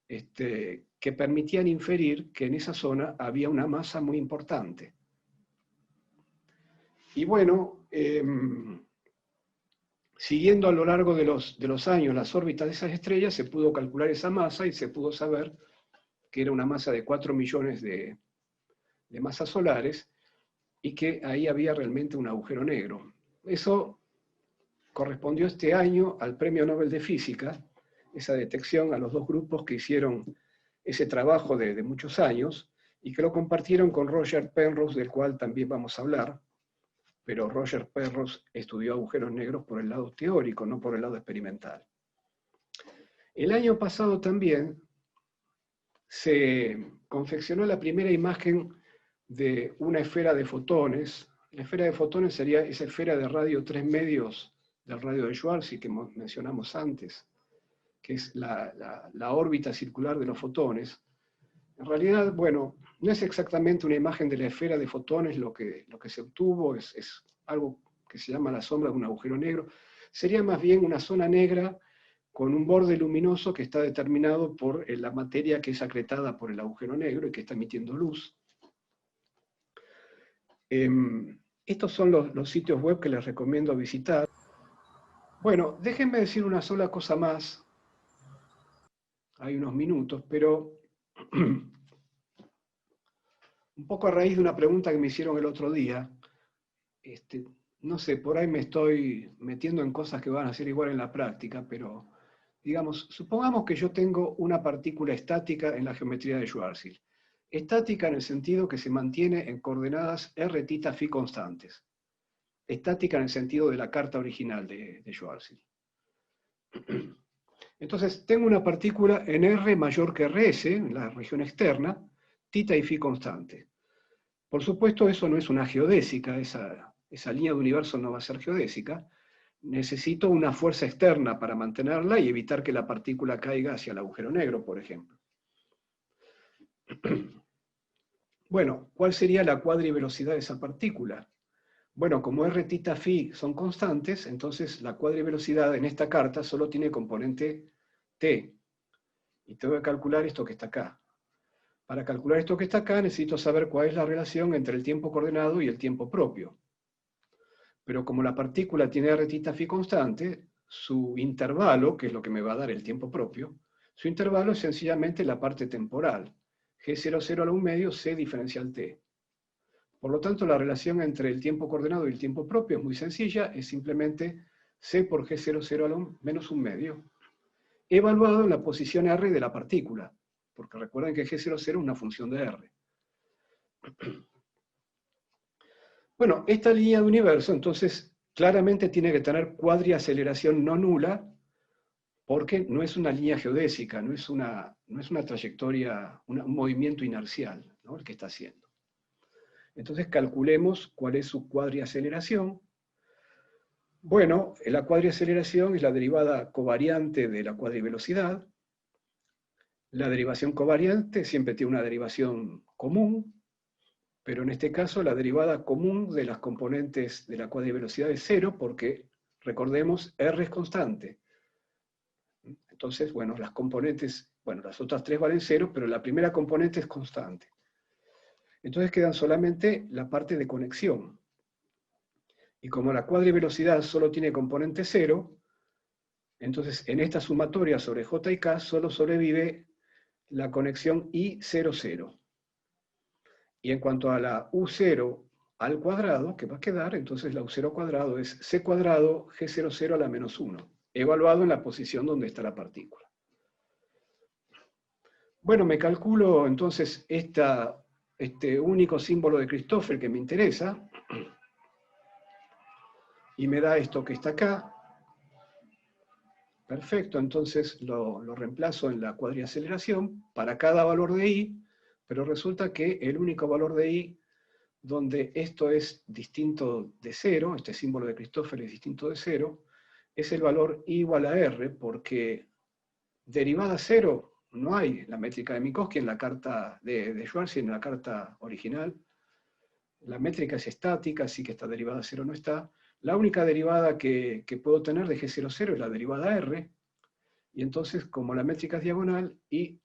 que permitían inferir que en esa zona había una masa muy importante. Y bueno, siguiendo a lo largo de los años las órbitas de esas estrellas, se pudo calcular esa masa y se pudo saber que era una masa de 4 millones de masas solares y que ahí había realmente un agujero negro. Eso correspondió este año al Premio Nobel de Física, esa detección a los dos grupos que hicieron ese trabajo de muchos años y que lo compartieron con Roger Penrose, del cual también vamos a hablar, pero Roger Penrose estudió agujeros negros por el lado teórico, no por el lado experimental. El año pasado también se confeccionó la primera imagen de una esfera de fotones. La esfera de fotones sería esa esfera de radio 3 medios del radio de Schwarzschild que mencionamos antes, que es la órbita circular de los fotones. En realidad, bueno, no es exactamente una imagen de la esfera de fotones lo que se obtuvo, es algo que se llama la sombra de un agujero negro. Sería más bien una zona negra con un borde luminoso que está determinado por la materia que es acretada por el agujero negro y que está emitiendo luz. Estos son los sitios web que les recomiendo visitar. Bueno, déjenme decir una sola cosa más. Hay unos minutos, pero un poco a raíz de una pregunta que me hicieron el otro día, no sé, por ahí me estoy metiendo en cosas que van a ser igual en la práctica, pero digamos, supongamos que yo tengo una partícula estática en la geometría de Schwarzschild. Estática en el sentido que se mantiene en coordenadas r, θ, φ constantes. Estática en el sentido de la carta original de Schwarzschild. Entonces, tengo una partícula en R mayor que Rs, en la región externa, θ y φ constante. Por supuesto, eso no es una geodésica, esa línea de universo no va a ser geodésica. Necesito una fuerza externa para mantenerla y evitar que la partícula caiga hacia el agujero negro, por ejemplo. Bueno, ¿cuál sería la cuadrivelocidad de esa partícula? Bueno, como R, θ, φ son constantes, entonces la cuadrivelocidad en esta carta solo tiene componente t. Y tengo que calcular esto que está acá. Para calcular esto que está acá necesito saber cuál es la relación entre el tiempo coordenado y el tiempo propio. Pero como la partícula tiene r, θ, φ constante, su intervalo, que es lo que me va a dar el tiempo propio, su intervalo es sencillamente la parte temporal. G00 a la 1 medio, C diferencial t. Por lo tanto, la relación entre el tiempo coordenado y el tiempo propio es muy sencilla, es simplemente C por G00 a la menos 1 medio, evaluado en la posición R de la partícula, porque recuerden que G00 es una función de R. Bueno, esta línea de universo, entonces, claramente tiene que tener cuadriaceleración no nula, porque no es una línea geodésica, no es una trayectoria, un movimiento inercial, ¿no?, el que está haciendo. Entonces calculemos cuál es su cuadriaceleración. Bueno, la cuadriaceleración es la derivada covariante de la cuadrivelocidad. La derivación covariante siempre tiene una derivación común, pero en este caso la derivada común de las componentes de la cuadrivelocidad es 0, porque, recordemos, R es constante. Entonces, bueno, las componentes, bueno, las otras tres valen 0, pero la primera componente es constante. Entonces quedan solamente la parte de conexión. Y como la cuadrivelocidad solo tiene componente 0, entonces en esta sumatoria sobre J y K solo sobrevive la conexión I00. Y en cuanto a la U0 al cuadrado, que va a quedar, entonces la U0 cuadrado es C cuadrado G00 a la menos 1, evaluado en la posición donde está la partícula. Bueno, me calculo entonces este único símbolo de Christoffel que me interesa, y me da esto que está acá. Perfecto, entonces lo reemplazo en la cuadriaceleración para cada valor de I, pero resulta que el único valor de I donde esto es distinto de 0, este símbolo de Christoffel es distinto de 0, es el valor I igual a R, porque derivada 0 no hay la métrica de Minkowski en la carta de Schwarzschild, en la carta original. La métrica es estática, así que esta derivada 0 no está. La única derivada que puedo tener de G00 es la derivada R, y entonces, como la métrica es diagonal, I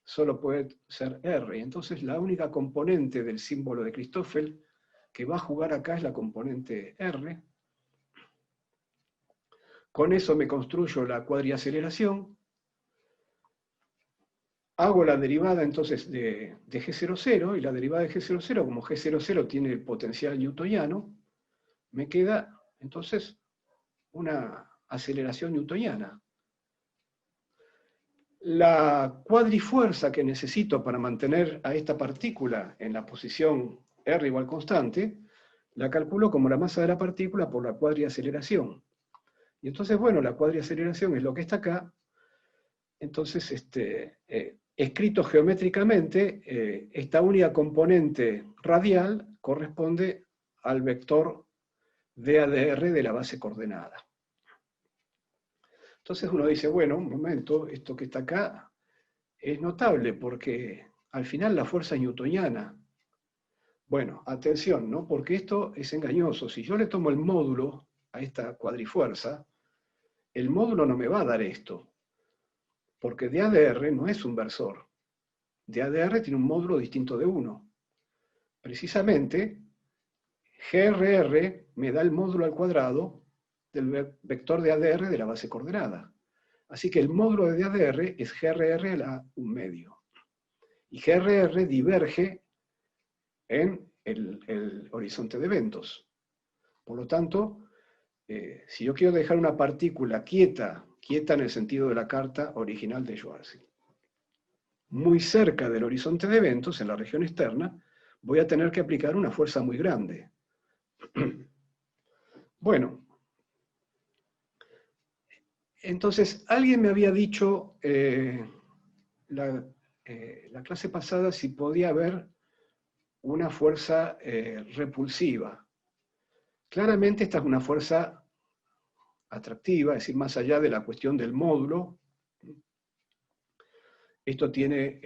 solo puede ser R. Y entonces la única componente del símbolo de Christoffel que va a jugar acá es la componente R. Con eso me construyo la cuadriaceleración. Hago la derivada entonces de G00, y la derivada de G00, como G00 tiene el potencial newtoniano, me queda entonces una aceleración newtoniana. La cuadrifuerza que necesito para mantener a esta partícula en la posición R igual constante, la calculo como la masa de la partícula por la cuadriaceleración. Y entonces, bueno, la cuadriaceleración es lo que está acá. Entonces, escrito geométricamente, esta única componente radial corresponde al vector DADR de la base coordenada. Entonces uno dice, bueno, un momento, esto que está acá es notable porque al final la fuerza es newtoniana. Bueno, atención, ¿no? Porque esto es engañoso. Si yo le tomo el módulo a esta cuadrifuerza, el módulo no me va a dar esto, porque DAdr no es un versor. DAdr tiene un módulo distinto de 1. Precisamente, GRR me da el módulo al cuadrado del vector de ADR de la base coordenada. Así que el módulo de DAdr es GRR a la 1/2. Y GRR diverge en el horizonte de eventos. Por lo tanto, si yo quiero dejar una partícula quieta en el sentido de la carta original de Schwarzschild, muy cerca del horizonte de eventos, en la región externa, voy a tener que aplicar una fuerza muy grande. Bueno, entonces alguien me había dicho la clase pasada si podía haber una fuerza repulsiva. Claramente esta es una fuerza atractiva, es decir, más allá de la cuestión del módulo, esto tiene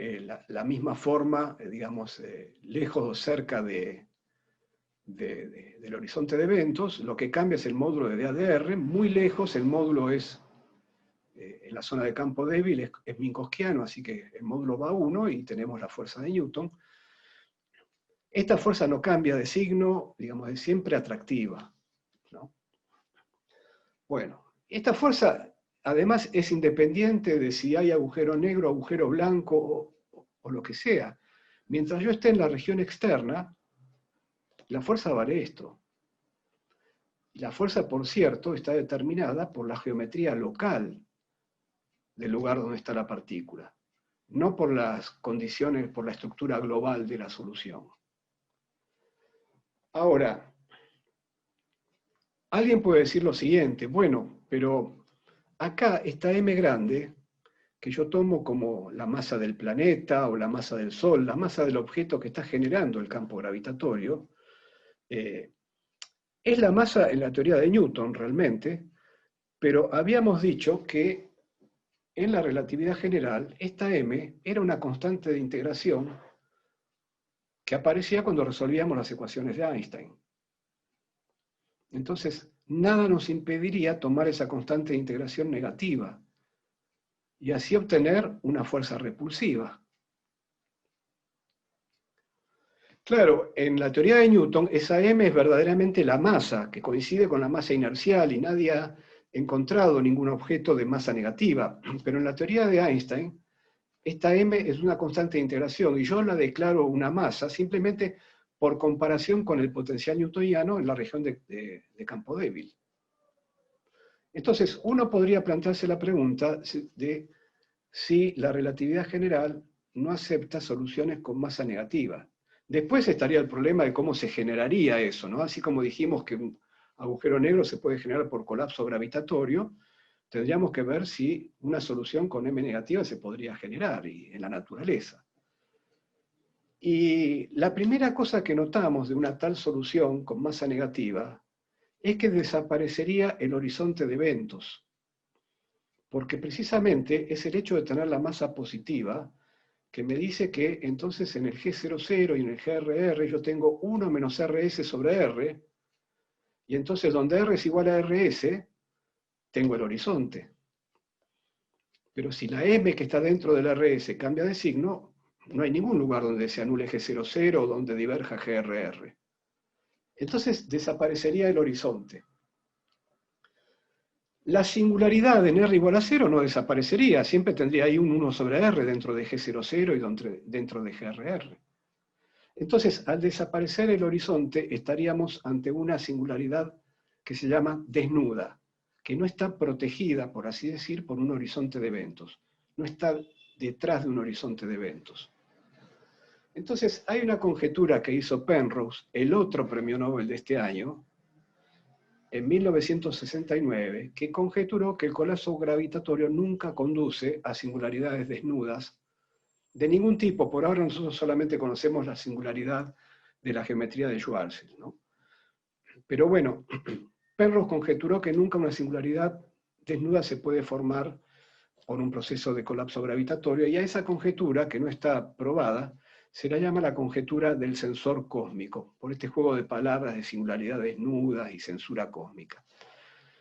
la misma forma, digamos, lejos o cerca del horizonte de eventos. Lo que cambia es el módulo de DAdr, muy lejos el módulo es, en la zona de campo débil, es minkowskiano, así que el módulo va a 1 y tenemos la fuerza de Newton. Esta fuerza no cambia de signo, digamos, es siempre atractiva, ¿no? Bueno, esta fuerza además es independiente de si hay agujero negro, agujero blanco o lo que sea. Mientras yo esté en la región externa, la fuerza vale esto. La fuerza, por cierto, está determinada por la geometría local del lugar donde está la partícula, no por las condiciones, por la estructura global de la solución. Ahora, alguien puede decir lo siguiente, bueno, pero acá esta m grande, que yo tomo como la masa del planeta o la masa del Sol, la masa del objeto que está generando el campo gravitatorio, es la masa en la teoría de Newton realmente, pero habíamos dicho que en la relatividad general esta m era una constante de integración que aparecía cuando resolvíamos las ecuaciones de Einstein. Entonces, nada nos impediría tomar esa constante de integración negativa y así obtener una fuerza repulsiva. Claro, en la teoría de Newton, esa m es verdaderamente la masa, que coincide con la masa inercial, y nadie ha encontrado ningún objeto de masa negativa. Pero en la teoría de Einstein, esta m es una constante de integración, y yo la declaro una masa simplemente por comparación con el potencial newtoniano en la región de campo débil. Entonces, uno podría plantearse la pregunta de si la relatividad general no acepta soluciones con masa negativa. Después estaría el problema de cómo se generaría eso, ¿no? Así como dijimos que un agujero negro se puede generar por colapso gravitatorio, tendríamos que ver si una solución con m negativa se podría generar en la naturaleza. Y la primera cosa que notamos de una tal solución con masa negativa es que desaparecería el horizonte de eventos, porque precisamente es el hecho de tener la masa positiva que me dice que entonces en el G00 y en el GRR yo tengo 1 menos RS sobre R, y entonces donde R es igual a RS, tengo el horizonte. Pero si la M que está dentro del RS cambia de signo, no hay ningún lugar donde se anule G00 o donde diverja GRR. Entonces desaparecería el horizonte. La singularidad en R igual a 0 no desaparecería, siempre tendría ahí un 1 sobre R dentro de G00 y dentro de GRR. Entonces, al desaparecer el horizonte, estaríamos ante una singularidad que se llama desnuda, que no está protegida, por así decir, por un horizonte de eventos. No está detrás de un horizonte de eventos. Entonces, hay una conjetura que hizo Penrose, el otro premio Nobel de este año, en 1969, que conjeturó que el colapso gravitatorio nunca conduce a singularidades desnudas de ningún tipo. Por ahora nosotros solamente conocemos la singularidad de la geometría de Schwarzschild, ¿no? Pero bueno, Penrose conjeturó que nunca una singularidad desnuda se puede formar por un proceso de colapso gravitatorio, y a esa conjetura, que no está probada, se la llama la conjetura del sensor cósmico, por este juego de palabras de singularidad desnuda y censura cósmica.